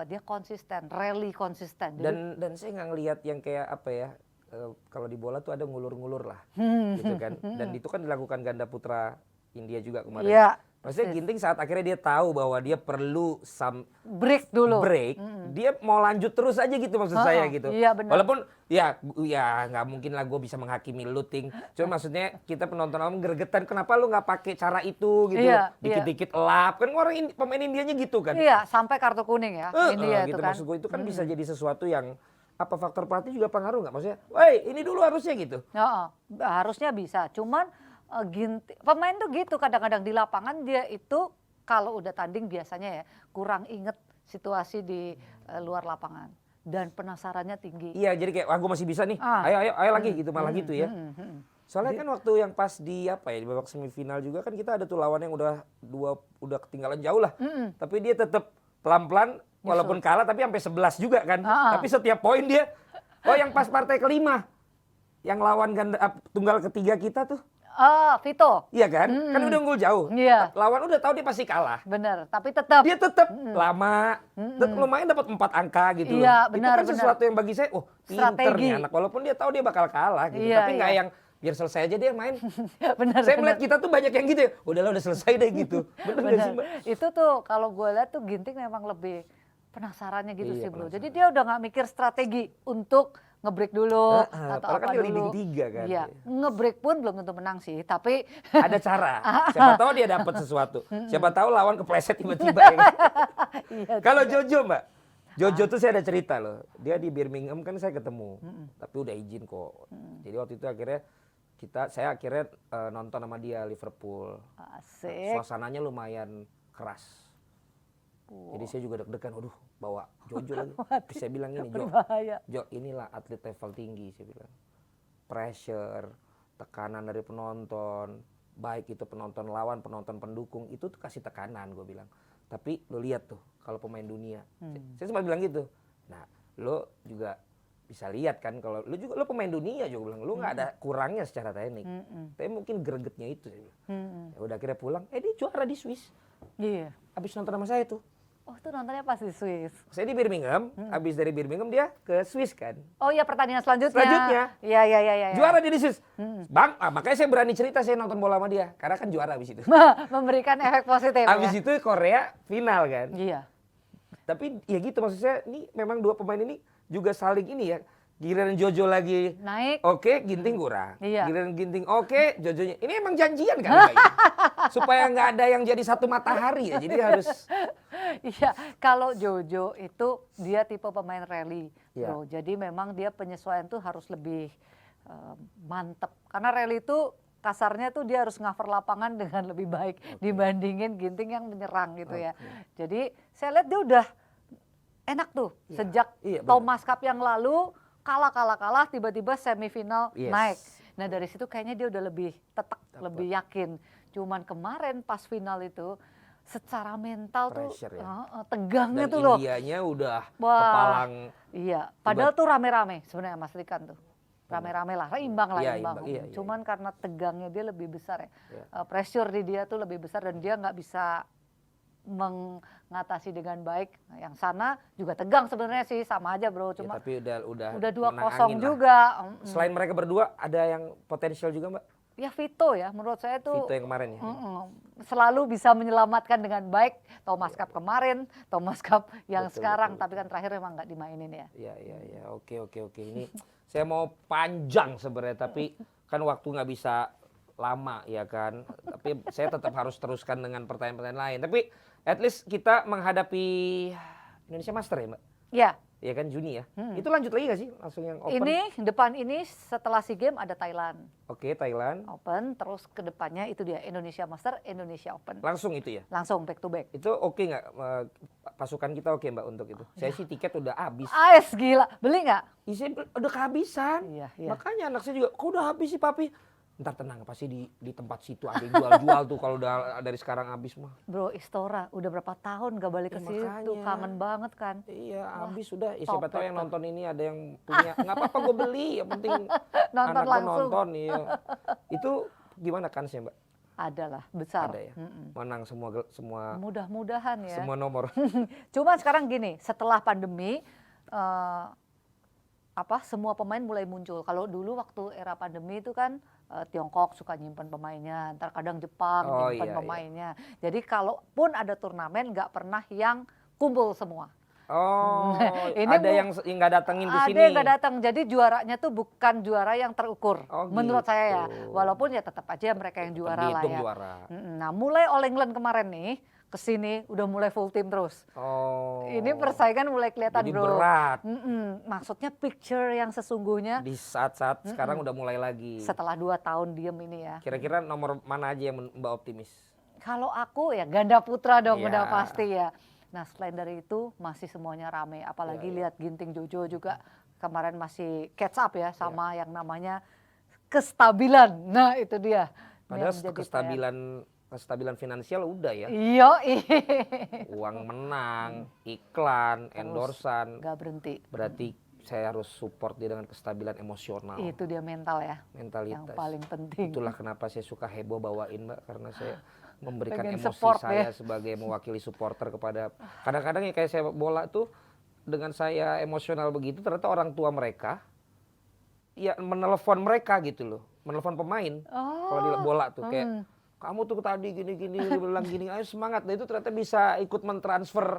dia konsisten, rally konsisten. Dan saya nggak ngelihat yang kayak apa ya, kalau di bola tuh ada ngulur-ngulur lah, gitu kan. Dan itu kan dilakukan ganda putra India juga kemarin. Iya. Maksudnya Ginting saat akhirnya dia tahu bahwa dia perlu break dulu. Dia mau lanjut terus aja gitu maksud saya gitu. Iya benar. Walaupun ya nggak mungkin lah gue bisa menghakimi lu Ting. Cuma maksudnya kita penonton awam gregetan kenapa lu nggak pakai cara itu gitu. Iya, Dikit-dikit elap kan orang pemain Indianya gitu kan. Iya sampai kartu kuning ya. India Gitu itu kan. maksud gue itu kan bisa jadi sesuatu yang apa faktor pelatih juga pengaruh nggak maksudnya? Woi ini dulu harusnya gitu. Harusnya bisa. Cuman Ginting, pemain tuh gitu kadang-kadang di lapangan dia itu kalau udah tanding biasanya ya kurang inget situasi di luar lapangan dan penasarannya tinggi. Iya jadi kayak wah gue masih bisa nih. Ayo lagi gitu malah gitu ya. Soalnya kan waktu yang pas di apa ya di babak semifinal juga kan kita ada tuh lawan yang udah ketinggalan jauh lah. Tapi dia tetap pelan-pelan walaupun kalah tapi sampai 11 juga kan. Tapi setiap poin dia yang pas partai kelima yang lawan ganda tunggal ketiga kita tuh Vito. Iya kan? Kan udah unggul jauh. Iya. Lawan udah tahu dia pasti kalah. Bener, tapi tetap. Dia tetap lama, lumayan dapat 4 angka gitu. Iya, Itu benar, kan sesuatu yang bagi saya, pinter Strategi. nih anak. Walaupun dia tahu dia bakal kalah gitu. Iya, Tapi nggak iya. yang biar selesai aja dia main. Bener, Saya bener. melihat kita tuh banyak yang gitu ya. Udahlah udah selesai deh gitu. Bener nggak sih, Mbak? Itu tuh kalau gue lihat tuh Ginting memang lebih penasarannya gitu Iya, sih bro. penasaran. Jadi dia udah nggak mikir strategi untuk nge-break dulu atau padahal kan apa dia dulu. leading 3 kan. Iya, nge-break pun belum tentu menang sih, tapi Ada cara. Siapa tahu dia dapat sesuatu. Siapa tahu lawan kepleset tiba-tiba ya kan? iya, Kalau Jojo, Mbak. Jojo tuh saya ada cerita loh. Dia di Birmingham kan saya ketemu. Tapi udah izin kok. Jadi waktu itu akhirnya saya akhirnya nonton sama dia Liverpool. asik. Suasananya lumayan keras. Jadi saya juga deg-degan, waduh bawa Jojo lagi. Terus saya bilang ini, Berbahaya. Jo inilah atlet level tinggi, saya bilang. Pressure, tekanan dari penonton, baik itu penonton lawan, penonton pendukung, itu tuh kasih tekanan gue bilang. Tapi lo lihat tuh kalau pemain dunia, saya sempat bilang gitu. Nah lo juga bisa lihat kan kalau lo pemain dunia juga bilang, lo nggak ada kurangnya secara teknik. Tapi mungkin gregetnya itu saya bilang. Ya udah akhirnya pulang, dia juara di Swiss. Iya. Habis nonton sama saya tuh. Oh tuh nontonnya pas di Swiss. Saya di Birmingham, habis dari Birmingham dia ke Swiss kan. Oh iya pertandingan selanjutnya. Selanjutnya. Iya. Juara dia di Swiss. Bang, makanya saya berani cerita saya nonton bola sama dia. Karena kan juara habis itu. Memberikan efek positif Habis ya. itu Korea final kan. Iya. Tapi ya gitu maksud saya, ini memang dua pemain ini juga saling ini ya. Giliran Jojo lagi Naik. oke, Ginting kurang. Iya. Giliran Ginting oke, Jojonya. Ini emang janjian kan kayak supaya nggak ada yang jadi satu matahari ya. Jadi harus Iya, kalau Jojo itu dia tipe pemain rally, Iya. bro. Jadi memang dia penyesuaian tuh harus lebih mantep. Karena rally itu kasarnya tuh dia harus cover lapangan dengan lebih baik dibandingin Ginting yang menyerang gitu ya. Jadi saya lihat dia udah enak tuh sejak Iya, benar. Thomas Cup yang lalu kalah tiba-tiba semifinal Yes. naik. Nah dari situ kayaknya dia udah lebih tetek, lebih yakin. Cuman kemarin pas final itu secara mental Pressure tuh ya. tegangnya dan tuh loh. Indianya udah Wah. kepalang. Iya, padahal tuh rame-rame sebenarnya Mas Rikan tuh. Rame-rame lah, imbang lah Iya, imbang. imbang, iya, iya. Cuman karena tegangnya dia lebih besar ya. Iya. Pressure di dia tuh lebih besar dan dia nggak bisa mengatasi dengan baik. Nah, yang sana juga tegang sebenarnya sih, sama aja bro. Ya, Cuma tapi udah 2-0 menangin lah. juga. Selain mereka berdua ada yang potensial juga Mbak? Ya Vito ya, menurut saya tuh Vito yang kemarin ya. selalu bisa menyelamatkan dengan baik. Thomas Cup kemarin, Thomas Cup yang Betul, sekarang, betul, tapi kan terakhir memang nggak dimainin ya. Iya. Oke. Ini saya mau panjang sebenarnya, tapi kan waktu nggak bisa lama ya kan. Tapi saya tetap harus teruskan dengan pertanyaan-pertanyaan lain. Tapi at least kita menghadapi Indonesia Master ya Mbak? Ya, Ya kan Juni ya. Itu lanjut lagi nggak sih langsung yang Open? ini depan ini setelah SEA Games ada Thailand Oke, Thailand. Open, terus ke depannya itu dia Indonesia Master, Indonesia Open. Langsung itu ya. Langsung back to back. Itu oke nggak pasukan kita oke Mbak untuk itu? Saya sih tiket udah habis. AS gila, beli nggak? Isi udah kehabisan. Iya. Makanya anak saya juga, kok udah habis sih papi? Ntar tenang, pasti di tempat situ ada yang jual-jual tuh kalau udah dari sekarang habis mah. Bro, Istora udah berapa tahun gak balik ke Ya, situ, makanya. kangen banget kan. Iya, habis sudah. Ya, siapa top tahu yang betul. nonton ini ada yang punya. Nggak apa-apa gue beli, yang penting Nonton anak gue langsung. nonton. Iya. Itu gimana kansnya Mbak? Ada lah, besar. Ada ya? Menang semua Mudah-mudahan ya. semua nomor. Cuma sekarang gini, setelah pandemi semua pemain mulai muncul. Kalau dulu waktu era pandemi itu kan Tiongkok suka nyimpen pemainnya, ntar kadang Jepang Oh, nyimpen iya. pemainnya. Jadi kalaupun ada turnamen nggak pernah yang kumpul semua. Oh, Ini ada yang nggak datengin ke Ada sini. yang nggak datang. Jadi juaranya tuh bukan juara yang terukur. Oh, Menurut saya ya. gitu. Walaupun ya tetap aja mereka yang juara lah Dihitung ya. juara. Nah mulai All England kemarin nih kesini udah mulai full tim terus. Oh. Ini persaingan mulai kelihatan Jadi bro. berat. Maksudnya picture yang sesungguhnya Di saat-saat sekarang udah mulai lagi. setelah 2 tahun diem ini ya. Kira-kira nomor mana aja yang Mbak optimis? Kalau aku ya ganda putra dong Iya. udah pasti ya. Nah selain dari itu masih semuanya rame. Apalagi Iya. lihat Ginting Jojo juga kemarin masih catch up ya sama yang namanya kestabilan. Nah itu dia. Padahal Yang menjadi kestabilan finansial udah ya. Iya, Uang menang, iklan, endorsan. nggak berhenti. Berarti saya harus support dia dengan kestabilan emosional, Itu dia mental ya, yang mentalitas. paling penting. Itulah kenapa saya suka heboh bawain Mbak, karena saya memberikan Pengen emosi support saya ya. sebagai mewakili supporter kepada, kadang-kadang ya kayak saya bola tuh, dengan saya emosional begitu ternyata orang tua mereka ya menelpon mereka gitu loh, menelpon pemain kalau di bola tuh kayak kamu tuh tadi gini-gini bilang gini, ayo semangat. Nah itu ternyata bisa ikut mentransfer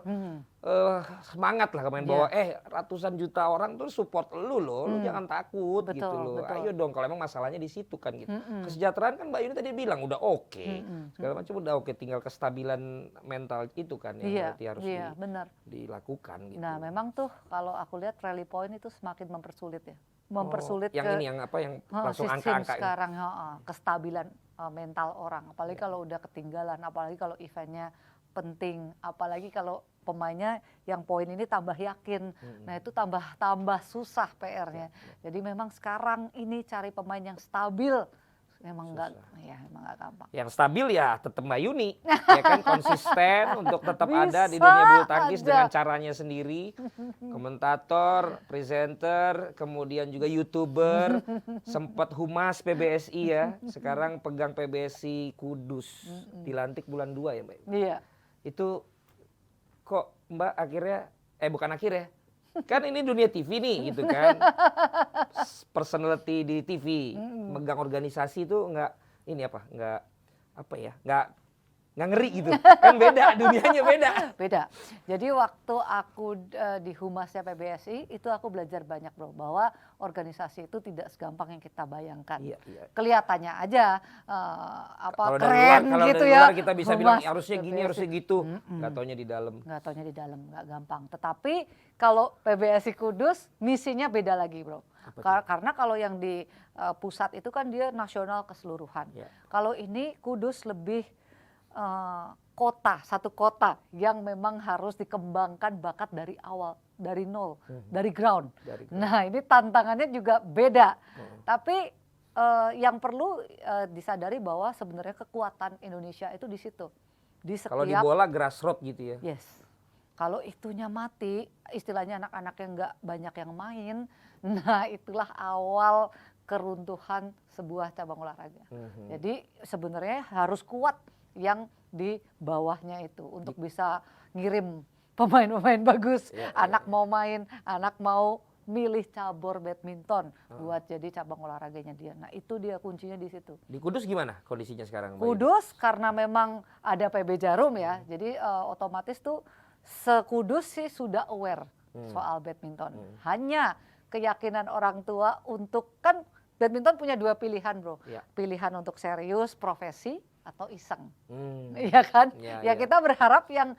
semangat lah ke pemain bahwa ratusan juta orang tuh support lu loh, lu jangan takut gitu Betul, loh. betul. Ayo dong, kalau emang masalahnya di situ kan gitu. Kesejahteraan kan Mbak Yuni tadi bilang udah oke, segala macam udah oke, tinggal kestabilan mental itu kan yang berarti harus benar. dilakukan gitu. Nah memang tuh kalau aku lihat rally point itu semakin mempersulit ya, mempersulit yang ini yang apa yang langsung sistem angka-angka ini. sekarang kestabilan mental orang, apalagi kalau udah ketinggalan, apalagi kalau eventnya penting, apalagi kalau pemainnya yang poin ini tambah yakin. Nah itu tambah susah PR-nya. Jadi memang sekarang ini cari pemain yang stabil memang enggak gampang. Yang stabil ya tetap Mbak Yuni, ya kan, konsisten untuk tetap ada di Bisa dunia bulu tangkis aja. dengan caranya sendiri. Komentator, presenter, kemudian juga YouTuber, sempat humas PBSI ya, sekarang pegang PBSI Kudus, dilantik bulan 2 ya Mbak. Iya. Itu kok Mbak akhirnya, bukan akhirnya, kan ini dunia TV nih gitu kan, personality di TV, megang organisasi itu nggak ngeri gitu, kan beda, dunianya beda. Beda. Jadi waktu aku di humasnya PBSI itu aku belajar banyak bro, bahwa organisasi itu tidak segampang yang kita bayangkan. Iya. Kelihatannya aja Kalau dari keren luar, gitu dari ya. luar kita bisa bilang Humas harusnya gini, PBSI. harusnya gitu, nggak taunya di dalam. Nggak taunya di dalam, nggak gampang. Tetapi kalau PBSI Kudus misinya beda lagi bro. Karena kalau yang di pusat itu kan dia nasional keseluruhan. Ya. Kalau ini Kudus lebih satu kota yang memang harus dikembangkan bakat dari awal, dari nol, dari ground. Nah ini tantangannya juga beda. Tapi yang perlu disadari bahwa sebenarnya kekuatan Indonesia itu di situ. Kalau di bola grassroots gitu ya. Yes. Kalau itunya mati, istilahnya anak-anak yang nggak banyak yang main, nah itulah awal keruntuhan sebuah cabang olahraga. Jadi sebenarnya harus kuat yang di bawahnya itu untuk bisa ngirim pemain-pemain bagus. Anak mau main, anak mau milih cabur badminton buat jadi cabang olahraganya dia. Nah itu dia kuncinya di situ. Di Kudus gimana kondisinya sekarang Mbak Yuni? Kudus karena memang ada PB Jarum ya, jadi otomatis tuh sekudus sih sudah aware soal badminton. Hanya keyakinan orang tua untuk, kan badminton punya 2 pilihan bro, pilihan untuk serius, profesi, atau iseng, iya kan? Ya kita berharap yang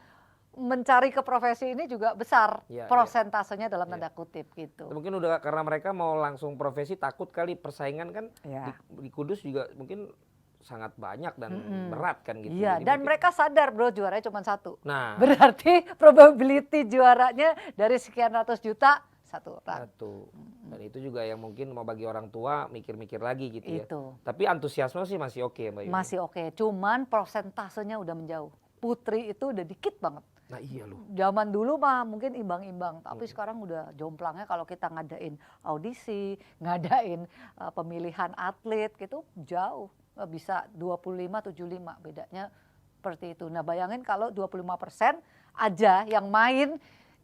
mencari ke profesi ini juga besar prosentasenya dalam tanda kutip gitu. Mungkin udah karena mereka mau langsung profesi, takut kali persaingan kan di Kudus juga mungkin sangat banyak dan berat kan gitu. Iya, jadi dan mungkin mereka sadar bro juaranya cuma 1. Nah, berarti probability juaranya dari sekian ratus juta 1 orang. Dan itu juga yang mungkin mau bagi orang tua mikir-mikir lagi gitu ya. Itu. Tapi antusiasme sih masih oke Mbak Yuni. Masih oke, cuman prosentasenya udah menjauh. Putri itu udah dikit banget. Nah iya loh. Zaman dulu mah mungkin imbang-imbang, tapi sekarang udah jomplangnya kalau kita ngadain audisi, ngadain pemilihan atlet gitu jauh. Bisa 25-75 bedanya seperti itu. Nah bayangin kalau 25% aja yang main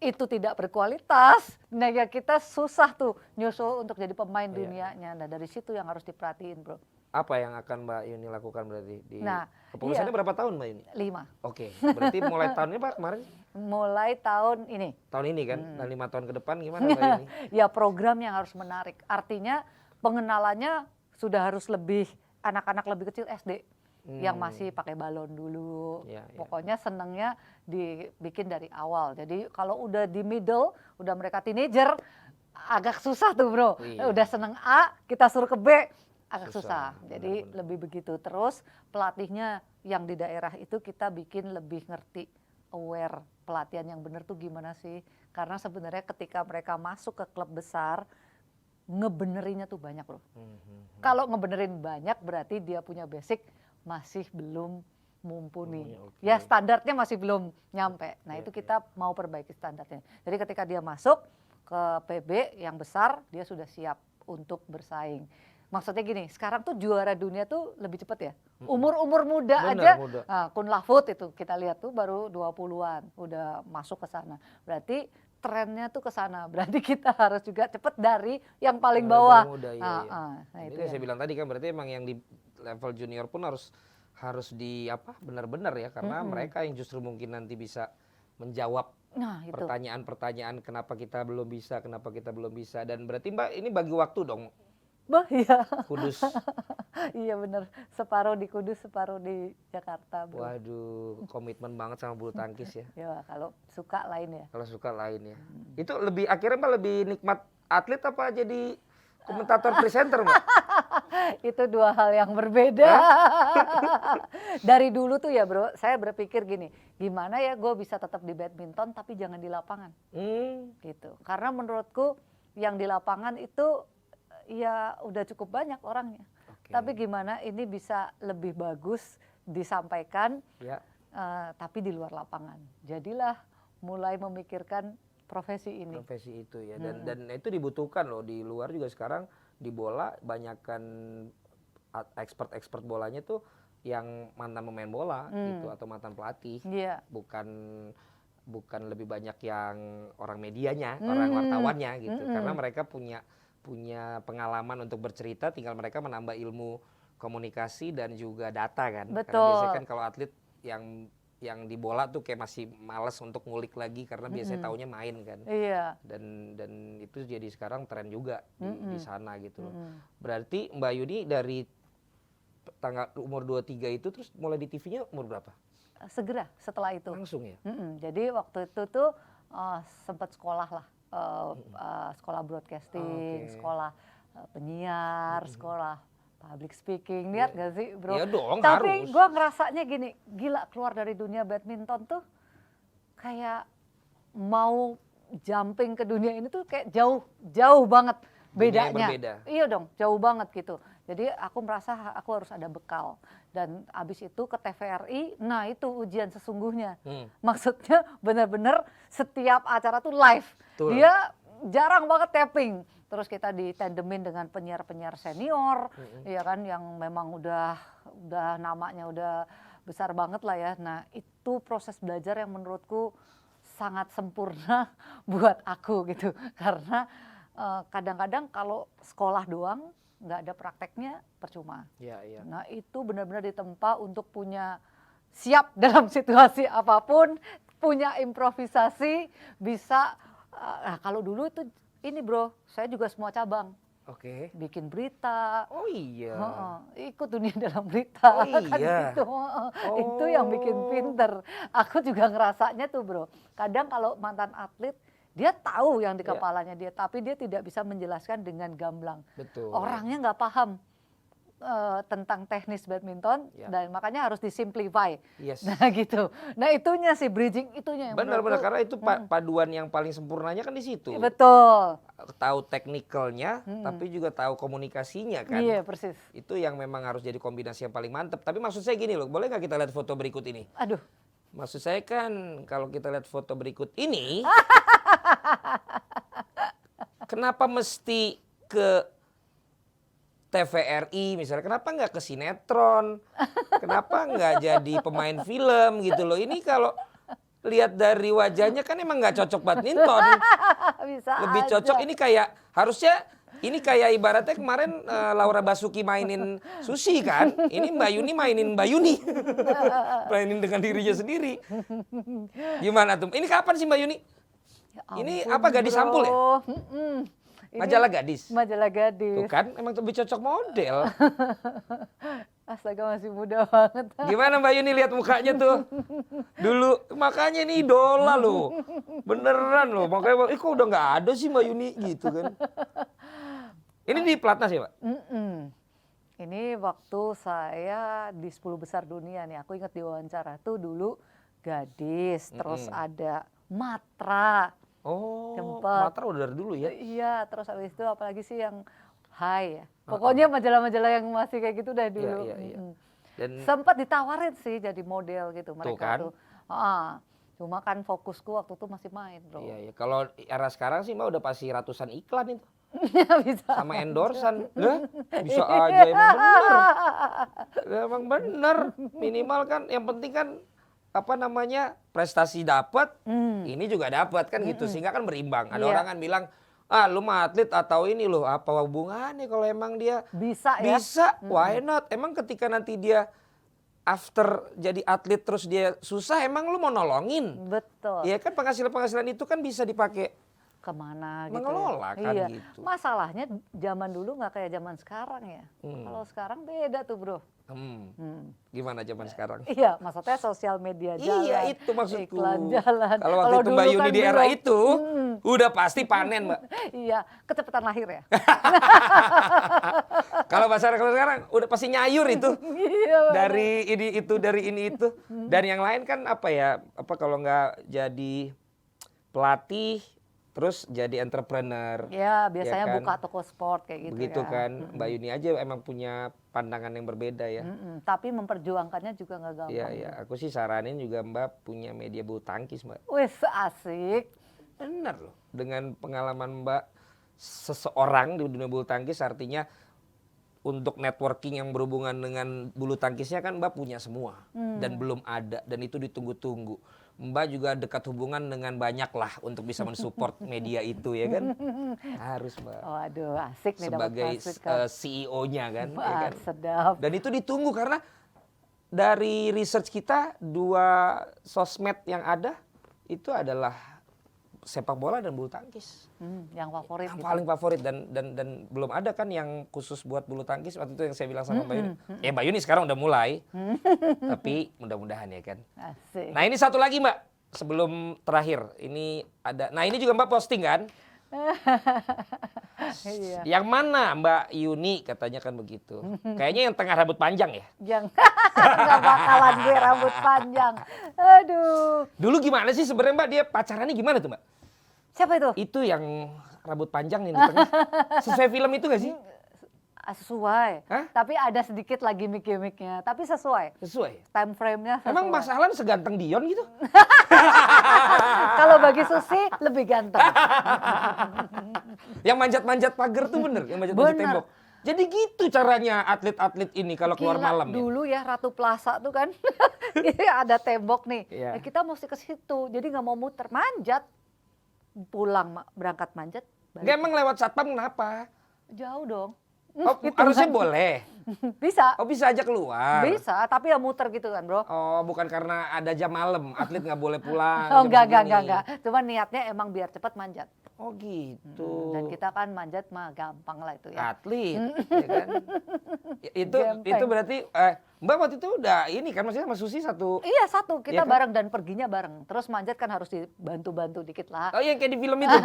itu tidak berkualitas, nah ya kita susah tuh nyusul untuk jadi pemain dunianya. Nah dari situ yang harus diperhatiin bro. Apa yang akan Mbak Yuni lakukan berarti? Nah, kepengurusannya berapa tahun Mbak Yuni? 5. Oke, berarti mulai tahun ini Pak kemarin? Mulai tahun ini. Tahun ini kan, dan 5 tahun ke depan gimana Mbak Yuni? Ya program yang harus menarik, artinya pengenalannya sudah harus lebih, anak-anak lebih kecil SD. Yang masih pakai balon dulu, pokoknya senengnya dibikin dari awal. Jadi kalau udah di middle, udah mereka teenager, agak susah tuh bro. Udah seneng A, kita suruh ke B, agak susah. Jadi lebih begitu. Terus pelatihnya yang di daerah itu kita bikin lebih ngerti, aware pelatihan yang benar tuh gimana sih. Karena sebenarnya ketika mereka masuk ke klub besar, ngebenerinnya tuh banyak loh. Kalau ngebenerin banyak berarti dia punya basic masih belum mumpuni. Ya standarnya masih belum nyampe. Nah itu kita mau perbaiki standarnya. Jadi ketika dia masuk ke PB yang besar, dia sudah siap untuk bersaing. Maksudnya gini, sekarang tuh juara dunia tuh lebih cepat ya. Umur-umur muda Bener, aja, muda. Kun Lafut itu kita lihat tuh baru 20-an, udah masuk ke sana. Berarti trennya tuh ke sana. Berarti kita harus juga cepat dari yang paling bawah. Muda, iya, Nah, iya. nah Ini itu yang ya. saya bilang tadi kan berarti emang yang di level junior pun harus di apa benar-benar ya, karena mereka yang justru mungkin nanti bisa menjawab Nah, itu. pertanyaan-pertanyaan kenapa kita belum bisa, dan berarti Mbak ini bagi waktu dong Bah, iya. Kudus. Iya bener, separuh di Kudus, separuh di Jakarta, bro. Waduh, komitmen banget sama bulu tangkis ya. Ya kalau suka lain ya. Kalau suka lain ya. Itu lebih akhirnya Mbak lebih nikmat atlet apa jadi komentator presenter Mbak? Itu dua hal yang berbeda. Dari dulu tuh ya bro, saya berpikir gini, gimana ya gue bisa tetap di badminton tapi jangan di lapangan. Gitu. Karena menurutku yang di lapangan itu ya udah cukup banyak orangnya. Oke. Tapi gimana ini bisa lebih bagus disampaikan, Ya. tapi di luar lapangan. Jadilah mulai memikirkan profesi ini. Profesi itu ya, dan itu dibutuhkan loh di luar juga sekarang di bola, banyakkan expert bolanya tuh yang mantan pemain bola gitu atau mantan pelatih. Iya. Bukan lebih banyak yang orang medianya, orang wartawannya gitu. Karena mereka punya pengalaman untuk bercerita, tinggal mereka menambah ilmu komunikasi dan juga data kan. Betul. Karena biasanya kan kalau atlet yang di bola tuh kayak masih males untuk ngulik lagi karena biasanya taunya main kan. Iya. Dan itu jadi sekarang tren juga di sana gitu loh. Berarti Mbak Yuni dari tanggal umur 23 itu terus mulai di TV-nya umur berapa? Segera setelah itu. Langsung ya? Jadi waktu itu tuh sempat sekolah lah, sekolah broadcasting, sekolah penyiar, sekolah public speaking. Lihat gak sih bro? Iya dong, Tapi harus. gue ngerasanya gini, gila keluar dari dunia badminton tuh kayak mau jumping ke dunia ini tuh kayak jauh banget Dunia yang bedanya. berbeda. Iya dong, jauh banget gitu. Jadi aku merasa aku harus ada bekal. Dan abis itu ke TVRI, nah itu ujian sesungguhnya. Maksudnya benar-benar setiap acara tuh live. Betul. Dia jarang banget tapping. Terus kita ditandemin dengan penyiar-penyiar senior, ya kan, yang memang udah namanya udah besar banget lah ya. Nah itu proses belajar yang menurutku sangat sempurna buat aku gitu. Karena kadang-kadang kalau sekolah doang nggak ada prakteknya percuma. Iya. Nah itu benar-benar ditempa untuk punya siap dalam situasi apapun, punya improvisasi, bisa. Nah kalau dulu itu ini bro, saya juga semua cabang. Oke. Bikin berita, Oh iya. ikut dunia dalam berita, Oh kan iya. gitu. Itu yang bikin pinter. Aku juga ngerasanya tuh bro, kadang kalau mantan atlet, dia tahu yang di kepalanya dia, tapi dia tidak bisa menjelaskan dengan gamblang. Betul. Orangnya nggak paham tentang teknis badminton, dan makanya harus disimplify. Yes. Nah gitu. Nah itunya sih, bridging itunya yang Benar menurutku- karena itu paduan yang paling sempurnanya kan di situ. Betul. Tahu teknikalnya, tapi juga tahu komunikasinya kan. Iya persis. Itu yang memang harus jadi kombinasi yang paling mantep. Tapi maksud saya gini loh, boleh nggak kita lihat foto berikut ini? Aduh. Maksud saya kan kalau kita lihat foto berikut ini, kenapa mesti ke TVRI misalnya? Kenapa nggak ke sinetron? Kenapa nggak jadi pemain film gitu loh? Ini kalau lihat dari wajahnya kan emang nggak cocok badminton. Bisa Lebih aja. cocok ini kayak harusnya ini kayak ibaratnya kemarin Laura Basuki mainin Susi kan. Ini Mbak Yuni mainin Mbak Yuni. Mainin dengan dirinya sendiri. Gimana tuh? Ini kapan sih Mbak Yuni? Ya Ini ampun, apa, Gadis bro. Sampul ya? Ini Majalah Gadis. Majalah Gadis. Tuh kan emang lebih cocok model. Astaga masih muda banget. Gimana Mbak Yuni lihat mukanya tuh? Dulu makanya ini idola loh. Beneran loh. Makanya kok udah nggak ada sih Mbak Yuni gitu kan. Ini di Platnas ya, Pak? Ini waktu saya di 10 besar dunia nih, aku ingat diwawancara tuh dulu Gadis, terus ada Matra. Oh, Tempat. Matra udah dari dulu ya? Iya, terus habis itu apalagi sih yang Hai ya. Pokoknya majalah-majalah yang masih kayak gitu dari dulu. Iya. Dan Sempat ditawarin sih jadi model gitu mereka kan? tuh. Cuma kan fokusku waktu itu masih main, bro. Iya, iya. Kalau era sekarang sih Mbak udah pasti ratusan iklan itu. Bisa. Sama endorsan. Lah, bisa aja emang bener. Emang bener. Minimal kan yang penting kan apa namanya prestasi dapat, ini juga dapat kan gitu sehingga kan berimbang. Ada Iya. orang kan bilang, ah lu mah atlet atau ini loh apa hubungannya kalau emang dia Bisa ya. bisa, why not? Emang ketika nanti dia after jadi atlet terus dia susah, emang lu mau nolongin? Betul. Ya kan penghasilan-penghasilan itu kan bisa dipakai Kemana gitu. mengelola kan Iya. gitu. Masalahnya zaman dulu nggak kayak zaman sekarang ya. Kalau sekarang beda tuh, bro. Gimana zaman sekarang? Iya, maksudnya sosial media jalan. Iya itu maksudku. Iklan jalan. Kalau waktu itu dulu Mbak Yuni kan di era belum. itu udah pasti panen Mbak. Iya, kecepatan lahir ya. Kalau bahasa kalau sekarang udah pasti nyayur itu. Iya. Dari ini itu. Dan yang lain kan apa ya? Apa kalau nggak jadi pelatih terus jadi entrepreneur. Ya, biasanya kan? buka toko sport kayak gitu. Begitu ya. kan. Mbak Yuni aja emang punya pandangan yang berbeda ya. Tapi memperjuangkannya juga nggak gampang. Iya, iya. Aku sih saranin juga Mbak punya media bulu tangkis Mbak. Wih, asik. Benar loh. Dengan pengalaman Mbak seseorang di dunia bulu tangkis artinya untuk networking yang berhubungan dengan bulu tangkisnya kan Mbak punya semua. Dan belum ada. Dan itu ditunggu-tunggu. Mbak juga dekat hubungan dengan banyak lah untuk bisa mensupport media itu ya kan. Harus Mbak. Waduh, asik nih dapat Sebagai masukan. CEO-nya kan. ya Wah, kan? sedap. Dan itu ditunggu karena dari research kita 2 sosmed yang ada itu adalah sepak bola dan bulu tangkis. Yang favorit Yang gitu. paling favorit dan belum ada kan yang khusus buat bulu tangkis waktu itu yang saya bilang sama Mbak Yuni. Ya Mbak Yuni sekarang udah mulai. Tapi mudah-mudahan ya kan. Asik. Nah ini satu lagi Mbak sebelum terakhir. Ini ada. Nah ini juga Mbak posting kan. Iya. Yang mana Mbak Yuni katanya kan begitu. Kayaknya yang tengah rambut panjang ya. Yang nggak bakalan gue rambut panjang. Aduh. Dulu gimana sih sebenarnya Mbak dia pacarannya gimana tuh Mbak? Siapa itu? Itu yang rambut panjang nih di tengah. Sesuai film itu gak sih? Sesuai. Hah? Tapi ada sedikit lagi gimmick-gimmicknya. Tapi sesuai. Sesuai. Time frame-nya sesuai. Emang Mas Alan seganteng Dion gitu? Kalau bagi Susi lebih ganteng. Yang manjat-manjat pagar tuh bener, yang manjat-manjat Bener. tembok. Jadi gitu caranya atlet-atlet ini kalau keluar Gila, malam ya. dulu ya Ratu Plaza tuh kan. Ada tembok nih. Iya. Ya, kita mesti ke situ. Jadi nggak mau muter, manjat. Pulang berangkat manjat. balik. Enggak emang lewat satpam kenapa? Jauh dong. Oh, Gitu harusnya kan. boleh. Bisa. Oh bisa aja keluar. Bisa, tapi ya muter gitu kan, Bro. Oh bukan karena ada jam malam, atlet nggak boleh pulang. Oh, jam enggak. segini. Cuma niatnya emang biar cepat manjat. Oh gitu. Dan kita kan manjat mah gampang lah itu ya. Atlet, ya kan? Itu Gempeng. berarti Mbak waktu itu udah ini kan maksudnya sama Susi satu. Iya satu, kita Iya kan? bareng dan perginya bareng. Terus manjat kan harus dibantu-bantu dikit lah. Oh yang kayak di film itu.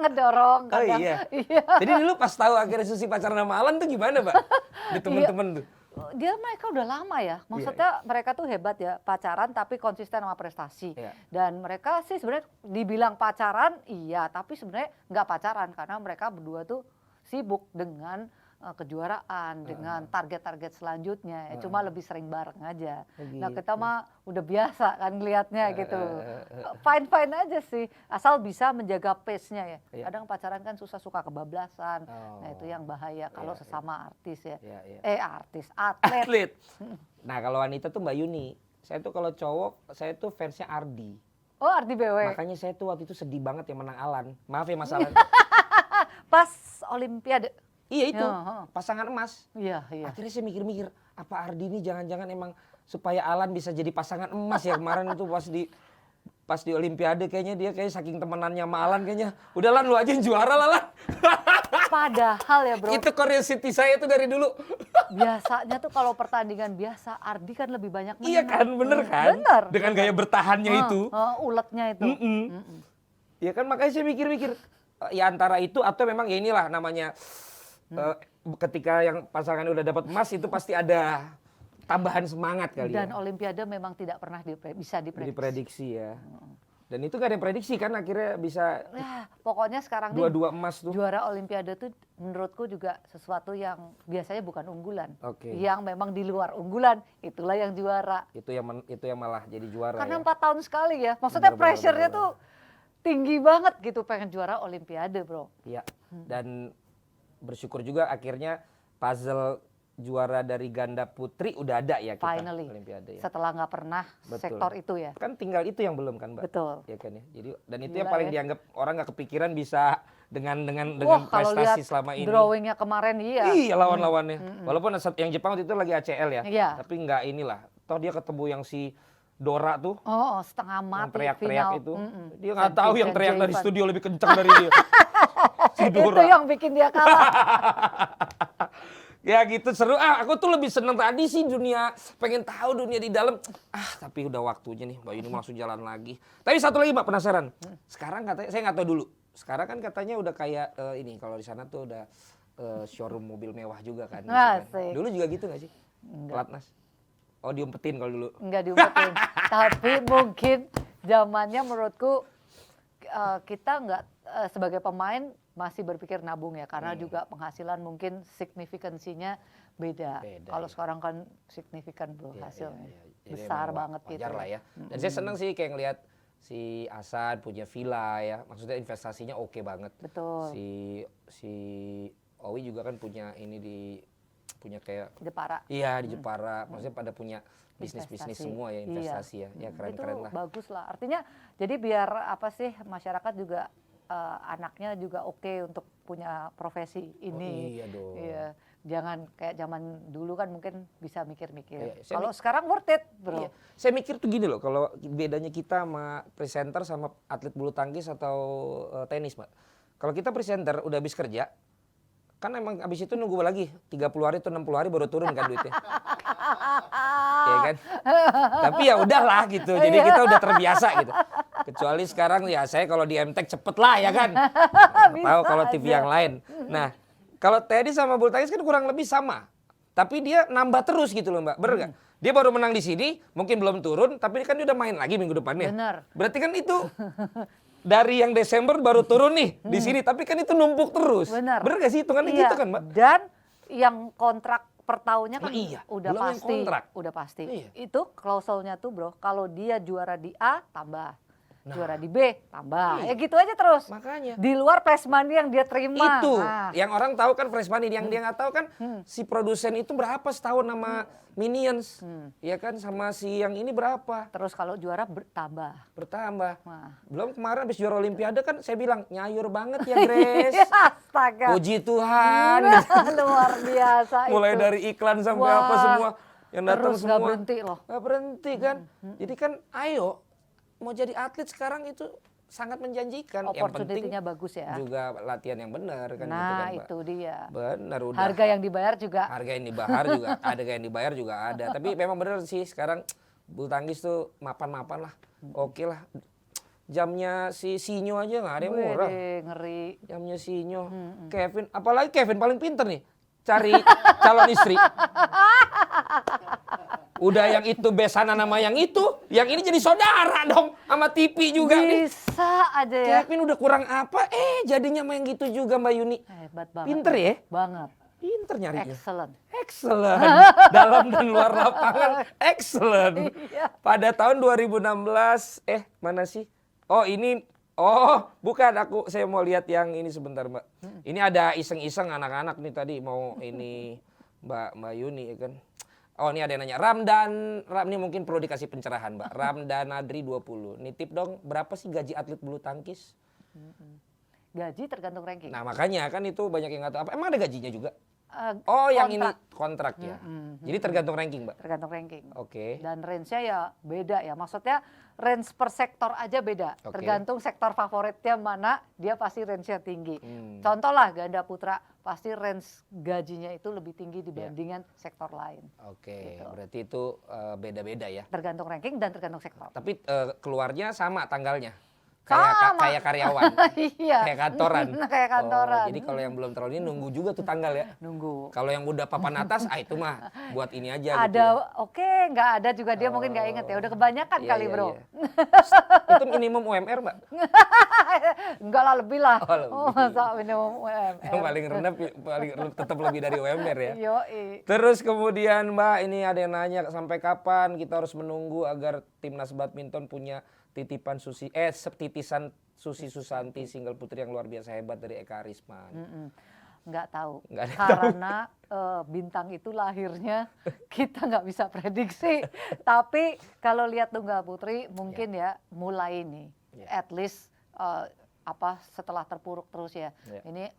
Ngedorong Oh kadang. iya. Iya. Jadi dulu pas tahu akhirnya Susi pacaran sama Alan tuh gimana, Pak? Di temen-temen tuh. Mereka udah lama ya. Maksudnya mereka tuh hebat ya, pacaran tapi konsisten sama prestasi. Iya. Dan mereka sih sebenarnya dibilang pacaran iya, tapi sebenarnya nggak pacaran karena mereka berdua tuh sibuk dengan kejuaraan, dengan target-target selanjutnya. Cuma lebih sering bareng aja. Nah kita mah udah biasa kan ngelihatnya gitu. Fine-fine aja sih, asal bisa menjaga pace-nya ya. Iya. Kadang pacaran kan suka kebablasan. Oh. Nah itu yang bahaya kalau Iya, sesama artis ya. Iya, iya. Atlet. Atlet. Nah kalau wanita tuh Mbak Yuni. Saya tuh kalau cowok, saya tuh fansnya Ardi. Oh Ardi BW. Makanya saya tuh waktu itu sedih banget yang menang Alan. Maaf ya Mas Alan. Pas Olimpiade. Iya itu, Ya, pasangan emas. Iya. Akhirnya saya mikir-mikir, apa Ardi ini jangan-jangan emang supaya Alan bisa jadi pasangan emas ya kemarin itu pas di Olimpiade kayaknya dia kayak saking temenannya sama Alan kayaknya. Udah Lan lu aja yang juara lah Lan. Padahal ya bro, Itu curiosity saya tuh dari dulu. biasanya tuh kalau pertandingan biasa Ardi kan lebih banyak menang. Iya kan, bener kan? Bener. Dengan gaya bertahannya itu. Uletnya itu. Ya kan makanya saya mikir-mikir. Ya antara itu atau memang ya inilah namanya. Ketika yang pasangan udah dapat emas itu pasti ada tambahan semangat kali Dan ya. Olimpiade memang tidak pernah bisa diprediksi. Diprediksi ya. Dan itu gak ada yang prediksi kan akhirnya bisa Nah, pokoknya sekarang nih dua emas tuh. juara Olimpiade tuh menurutku juga sesuatu yang biasanya bukan unggulan. Oke. Yang memang di luar unggulan, itulah yang juara. Itu yang malah jadi juara Karena ya. 4 tahun sekali ya. Maksudnya Benar, pressure-nya benar. tuh tinggi banget gitu pengen juara Olimpiade, Bro. Iya. Dan bersyukur juga akhirnya puzzle juara dari ganda putri udah ada ya kita Finally. Olimpiade ya. Setelah nggak pernah Betul. sektor itu ya. Kan tinggal itu yang belum kan, Mbak? Betul. Ya kan ya. Jadi dan itu Gila yang paling ya. dianggap orang nggak kepikiran bisa dengan Wah, kalau lihat prestasi selama ini. drawingnya kemarin iya. Iya lawan-lawannya. Walaupun yang Jepang waktu itu lagi ACL ya. Iya. Tapi nggak inilah. Toh dia ketemu yang si Dora tuh. Oh, setengah Yang mati teriak-teriak final. itu. Mm-mm. Dia nggak tahu yang teriak dari Jaipan. studio lebih kencang dari dia. Si Itu Dora. yang bikin dia kalah. Ya gitu seru. Aku tuh lebih seneng tadi sih dunia, pengen tahu dunia di dalam. Tapi udah waktunya nih Mbak Yuni mau langsung jalan lagi. Tapi satu lagi Mbak penasaran. Sekarang katanya, saya nggak tahu dulu. Sekarang kan katanya udah kayak ini kalau di sana tuh udah showroom mobil mewah juga kan. Gitu kan. Asik. Dulu juga gitu nggak sih? Pelatnas. Oh diumpetin kalau dulu. Enggak diumpetin. Tapi mungkin zamannya menurutku kita nggak sebagai pemain masih berpikir nabung ya karena juga penghasilan mungkin signifikansinya beda. Kalau iya. sekarang kan signifikan bro hasilnya. Jadi Besar emang banget gitu. wajar lah ya. Dan saya seneng sih kayak ngelihat si Hasan punya villa ya. Maksudnya investasinya oke banget. Betul. Si Owi juga kan punya punya kayak Jepara. iya di Jepara. Maksudnya pada punya bisnis-bisnis Investasi. semua ya investasi ya. Ya keren-keren Itu lah. bagus lah. Artinya jadi biar apa sih masyarakat juga anaknya juga oke untuk punya profesi ini. iya dong. Iya. Jangan kayak zaman dulu kan mungkin bisa mikir-mikir. Iya, Kalau sekarang worth it, bro. Iya. Saya mikir tuh gini loh, kalau bedanya kita sama presenter sama atlet bulu tangkis atau tenis, Mbak. Kalau kita presenter udah habis kerja, kan emang habis itu nunggu lagi 30 hari atau 60 hari baru turun kan duitnya. Iya kan? Tapi ya udahlah gitu. Jadi kita udah terbiasa gitu. Kecuali sekarang ya saya kalau di MTech cepet lah ya kan. Tahu kalau TV yang lain. Nah, kalau tenis sama bulu tangkis kan kurang lebih sama. Tapi dia nambah terus gitu loh Mbak. Bener nggak? Dia baru menang di sini, mungkin belum turun, tapi kan dia udah main lagi minggu depannya. Bener. Berarti kan itu dari yang Desember baru turun nih di sini, tapi kan itu numpuk terus. Bener. Bener nggak sih hitungannya Iya. gitu kan Mbak? Dan yang kontrak per tahunnya kan Iya, udah belum yang pasti. kontrak. Udah pasti. Iya. Itu klausulnya tuh bro, kalau dia juara di A tambah. Nah. Juara di B tambah. Iya. Ya gitu aja terus. Makanya. Di luar prize money yang dia terima. Itu Nah, yang orang tahu kan fresh money, yang dia nggak tahu kan si produsen itu berapa setahun sama Minions, ya kan sama si yang ini berapa terus kalau juara bertambah. bertambah. Wah. Belum kemarin habis juara Olimpiade kan saya bilang nyayur banget ya Grace. Astaga. Puji Tuhan. Luar biasa Mulai itu. dari iklan sampai Wah, apa semua yang datang terus semua. nggak berhenti loh. Nggak berhenti kan. Jadi kan ayo mau jadi atlet sekarang itu sangat menjanjikan. Yang penting Opportunity-nya bagus ya. juga latihan yang benar kan gitu Nah kan, Mbak. itu dia. Benar udah. Harga yang dibayar juga. Harga yang dibayar juga ada, yang dibayar juga ada. Tapi memang benar sih sekarang bulu tangkis tuh mapan-mapan lah. Oke lah. Jamnya si Sinyo aja nggak ada yang murah. Wede, ngeri. Jamnya Sinyo. Kevin, apalagi Kevin paling pinter nih cari calon istri. Udah yang itu besanan nama yang ini jadi saudara dong sama TV juga nih. Bisa aja ya. Kevin udah kurang apa? Jadinya main gitu juga Mbak Yuni. Hebat banget. Pinter ya? Banget. Pinter nyarinya. Excellent. Excellent. Dalam dan luar lapangan. Excellent. Iya. Pada tahun 2016, mana sih? Oh ini, bukan saya mau lihat yang ini sebentar Mbak. Ini ada iseng-iseng anak-anak nih tadi mau ini Mbak Yuni ya kan. Oh ini ada yang nanya, ini mungkin perlu dikasih pencerahan Mbak. Ramdanadri 20, nitip dong berapa sih gaji atlet bulu tangkis? Gaji tergantung ranking. Nah makanya kan itu banyak yang nggak tahu apa. Emang ada gajinya juga? Yang ini kontrak ya. Jadi tergantung ranking Mbak? Tergantung ranking. Oke. Dan range-nya ya beda ya. Maksudnya range per sektor aja beda. Oke. Tergantung sektor favoritnya mana, dia pasti range-nya tinggi. Contoh lah ganda putra, pasti range gajinya itu lebih tinggi dibandingkan sektor lain. Oke, Gitu. berarti itu beda-beda ya. Tergantung ranking dan tergantung sektor. Tapi keluarnya sama tanggalnya. Kayak karyawan. Iya. Kayak kantoran. Kayak kantoran. Oh, jadi kalau yang belum terlalu ini nunggu juga tuh tanggal ya. Nunggu. Kalau yang udah papan atas, itu mah buat ini aja Ada, gitu. Ya. oke, nggak ada juga dia mungkin nggak inget ya. Udah kebanyakan Iya, kali iya, bro. iya. Itu minimum UMR Mbak? Enggak lah, lebih lah. Oh, lebih. Masa minimum UMR. Yang paling rendah tetap lebih dari UMR ya. Yoi. Terus kemudian Mbak, ini ada yang nanya sampai kapan kita harus menunggu agar timnas badminton punya titisan Susi Susanti single putri yang luar biasa hebat dari Eka Arisman. Nggak tahu. Nggak ada Karena bintang itu lahirnya kita nggak bisa prediksi. Tapi kalau lihat tunggal putri mungkin ya mulai nih. At least setelah terpuruk terus ya. Ini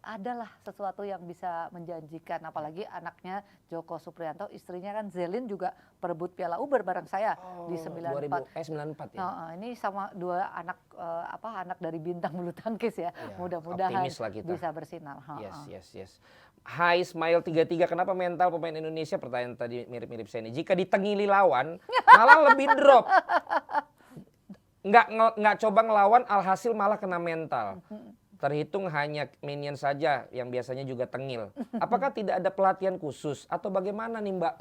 adalah sesuatu yang bisa menjanjikan, apalagi anaknya Joko Supriyanto, istrinya kan Zelin juga perebut Piala Uber bareng saya di 94. 94 ya. Ini sama dua anak dari bintang bulu tangkis ya. Mudah-mudahan bisa bersinar. Yes. Hai Smile 33, kenapa mental pemain Indonesia, pertanyaan tadi mirip-mirip saya ini, jika ditengili lawan malah lebih drop. Nggak coba ngelawan, alhasil malah kena mental. Terhitung hanya minion saja yang biasanya juga tengil. Apakah tidak ada pelatihan khusus atau bagaimana nih Mbak?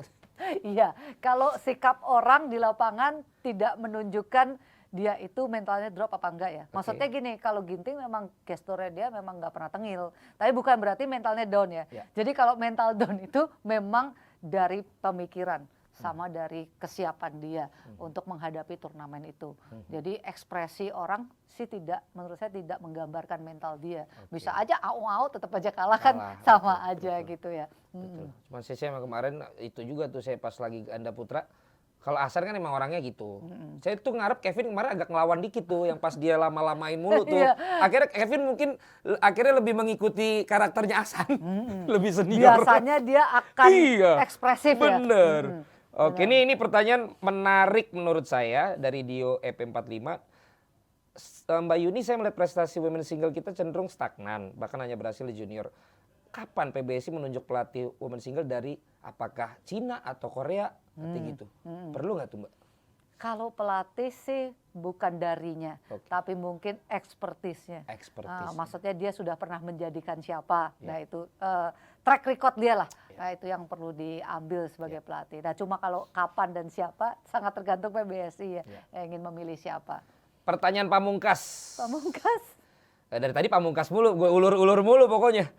Iya, kalau sikap orang di lapangan tidak menunjukkan dia itu mentalnya drop apa enggak ya. Maksudnya gini, kalau Ginting memang gesturnya dia memang nggak pernah tengil. Tapi bukan berarti mentalnya down ya. Jadi kalau mental down itu memang dari pemikiran sama dari kesiapan dia untuk menghadapi turnamen itu. Jadi ekspresi orang sih menurut saya tidak menggambarkan mental dia. Bisa aja au-au tetap aja kalah kan sama aja gitu ya. Betul. Cuman saya kemarin itu juga tuh saya pas lagi ganda putra. Kalau Ahsan kan emang orangnya gitu. Saya tuh ngarep Kevin kemarin agak ngelawan dikit tuh yang pas dia lama-lamain mulu tuh. Akhirnya Kevin mungkin lebih mengikuti karakternya Ahsan. Lebih senior. Biasanya dia akan ekspresif ya. Bener. Oke, ini pertanyaan menarik menurut saya dari Dio EP45. Mbak Yuni, saya melihat prestasi women single kita cenderung stagnan, bahkan hanya berhasil di junior. Kapan PBSI menunjuk pelatih women single dari apakah Cina atau Korea? Gitu. Perlu nggak tuh Mbak? Kalau pelatih sih bukan darinya, tapi mungkin ekspertisnya. Maksudnya dia sudah pernah menjadikan siapa. Nah itu track record dia lah. Nah itu yang perlu diambil sebagai pelatih. Nah cuma kalau kapan dan siapa sangat tergantung PBSI ya yang ingin memilih siapa. Pertanyaan pamungkas. Dari tadi pamungkas mulu, gue ulur-ulur mulu pokoknya.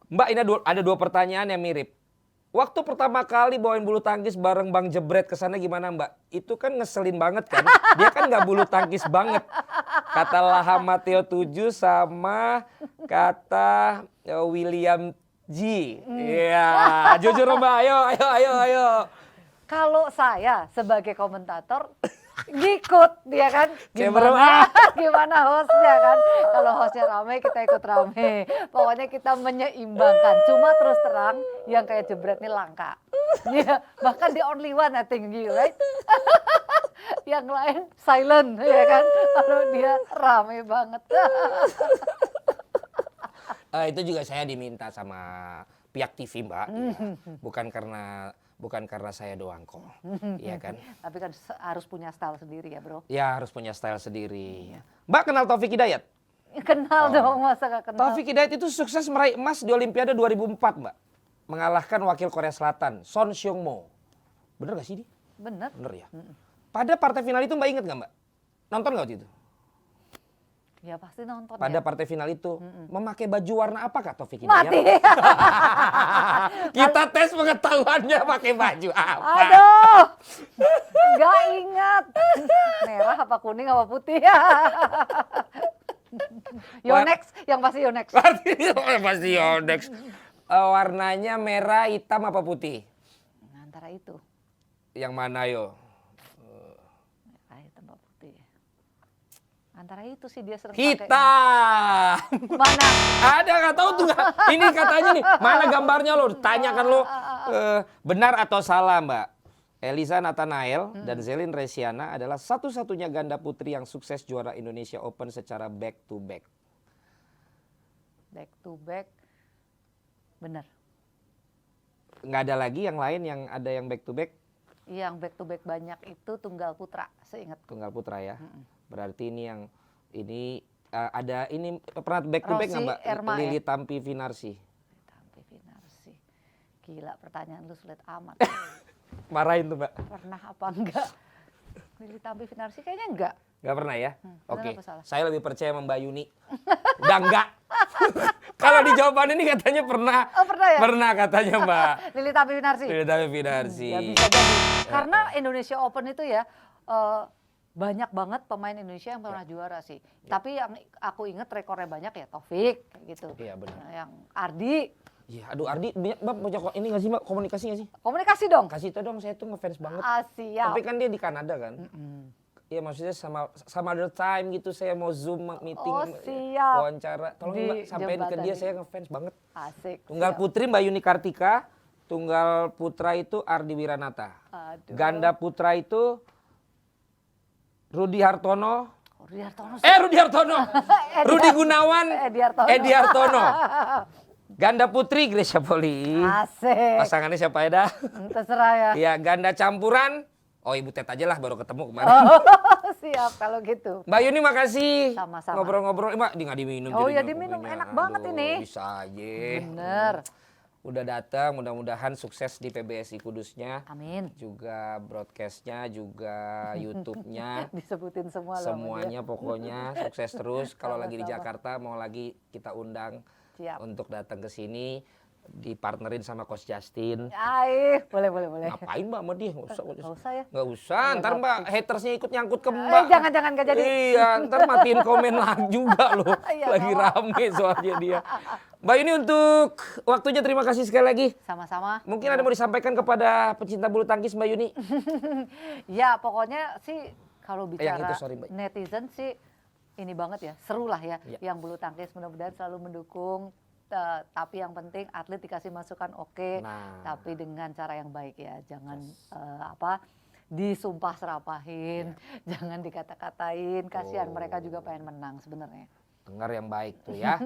Mbak, ini ada dua pertanyaan yang mirip. Waktu pertama kali bawain bulu tangkis bareng Bang Jebret kesana gimana Mbak? Itu kan ngeselin banget kan? Dia kan nggak bulu tangkis banget. Kata Laha Mateo 7 sama kata William G. Iya, jujur Mbak, ayo. Kalau saya sebagai komentator ngikut dia kan gimana hostnya kan, kalau hostnya rame kita ikut rame, pokoknya kita menyeimbangkan. Cuma terus terang yang kayak Jebret ini langka ya, bahkan the only one I think you right. Yang lain silent ya kan, kalau dia rame banget. Itu juga saya diminta sama pihak TV Mbak, bukan karena saya doang kok, iya kan? Tapi kan harus punya style sendiri ya bro. Ya harus punya style sendiri. Mbak kenal Taufik Hidayat? Kenal dong, masa gak kenal. Taufik Hidayat itu sukses meraih emas di Olimpiade 2004 Mbak. Mengalahkan wakil Korea Selatan, Son Seung-mo. Bener gak sih dia? Bener ya? Pada partai final itu Mbak inget gak Mbak? Nonton gak waktu itu? Ya pasti nonton. Pada partai final itu memakai baju warna apa Kak Taufik Hidayat? Mati. Kita tes pengetahuannya pakai baju apa? Aduh, nggak ingat. Merah apa kuning apa putih ya? Yonex, yang pasti Yonex. Pasti Yonex. Warnanya merah, hitam apa putih? Antara itu. Yang mana yo? Antara itu sih dia sering hitam. Mana? Ada nggak tahu tuh. Ini katanya nih, mana gambarnya lo? Tanyakan lo. Benar atau salah Mbak? Eliza Nathanael dan Zelin Resiana adalah satu-satunya ganda putri yang sukses juara Indonesia Open secara back to back. Back to back, benar. Nggak ada lagi yang lain yang ada yang back to back? Yang back to back banyak itu tunggal putra, seingat. Tunggal putra ya. Berarti ini ini ada ini pernah back to back nggak Rosi Mbak? Erma, ya? Lili Tampi Vinarsi. Tampi Vinarsi. Gila pertanyaan lu sulit amat. Marahin tuh Mbak. Pernah apa enggak? Lili Tampi Vinarsi kayaknya enggak. Nggak pernah ya? Oke, kenapa salah? saya lebih percaya sama Mbak Yuni. Udah enggak. Kalau di jawaban ini katanya pernah. Oh pernah ya? Pernah katanya Mbak. Lili Tampi Vinarsi. Lili Tampi Vinarsi. Ya bisa jadi. Karena Indonesia Open itu ya banyak banget pemain Indonesia yang pernah juara sih. Tapi yang aku inget rekornya banyak ya Taufik kayak gitu. Iya, benar. Yang Ardi. Iya, aduh Ardi, Mbak punya ini nggak sih Mbak, komunikasi nggak sih? Komunikasi dong. Kasih tau dong, saya tuh ngefans banget. Siap. Tapi kan dia di Kanada kan? Iya maksudnya sama other time gitu, saya mau Zoom meeting, Oh, siap. wawancara. Tolong Di Mbak sampein ke jembatan dia, ini. saya ngefans banget. Asik. Tunggal siap. putri Mbak Yuni Kartika, tunggal putra itu Ardi Wiranata. Aduh. Ganda putra itu Rudi Hartono. Rudi Hartono. Rudi Hartono. Rudi Gunawan. Edi Hartono. Ganda putri Gracia Poli. Asik. Pasangannya siapa ya dah? Terserah ya. Iya, ganda campuran. Oh, Ibu Tet aja lah, baru ketemu kemarin. Siap kalau gitu. Mbak Yuni makasih. Sama-sama. Ngobrol-ngobrol. Mbak, nggak diminum. Oh jadinya ya diminum, kopinya. enak banget Aduh, ini. Bisa aja. Bener. Udah datang, mudah-mudahan sukses di PBSI Kudusnya. Amin. Juga broadcastnya, juga YouTube-nya. Disebutin semua loh. Semuanya pokoknya sukses terus. Kalau lagi di Sama-sama. Jakarta, mau lagi kita undang Siap. untuk datang ke sini. Dipartnerin sama Coach Justin. Boleh. Ngapain Mbak sama dia? Nggak usah. Nggak usah ya. Nggak usah, ntar Nggak Mbak hatersnya ikut nyangkut ke Mbak. Jangan nggak jadi. Iya, ntar matiin komen lagi juga loh. Iya, Lagi nggak rame soalnya dia. Mbak Yuni untuk waktunya terima kasih sekali lagi. Sama-sama. Mungkin ada mau disampaikan kepada pecinta bulu tangkis Mbak Yuni? Ya pokoknya sih kalau Yang bicara itu, sorry, Mbak. netizen sih ini banget ya, seru lah ya. Ya. Yang bulu tangkis mudah-mudahan selalu mendukung. Tapi yang penting atlet dikasih masukan oke, Nah. tapi dengan cara yang baik ya, jangan disumpah serapahin, jangan dikata-katain, kasihan mereka juga pengen menang sebenarnya. Dengar yang baik tuh ya.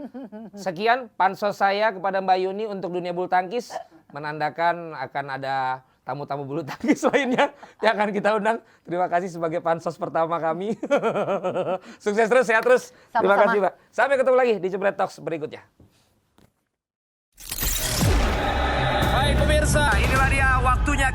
Sekian pansos saya kepada Mbak Yuni untuk dunia bulu tangkis. Menandakan akan ada tamu-tamu bulu tangkis lainnya yang akan kita undang. Terima kasih sebagai pansos pertama kami. Sukses terus, sehat terus. Terima Sama-sama. kasih Mbak. Sampai ketemu lagi di Jebret Talks berikutnya. Hai pemirsa, inilah dia waktunya.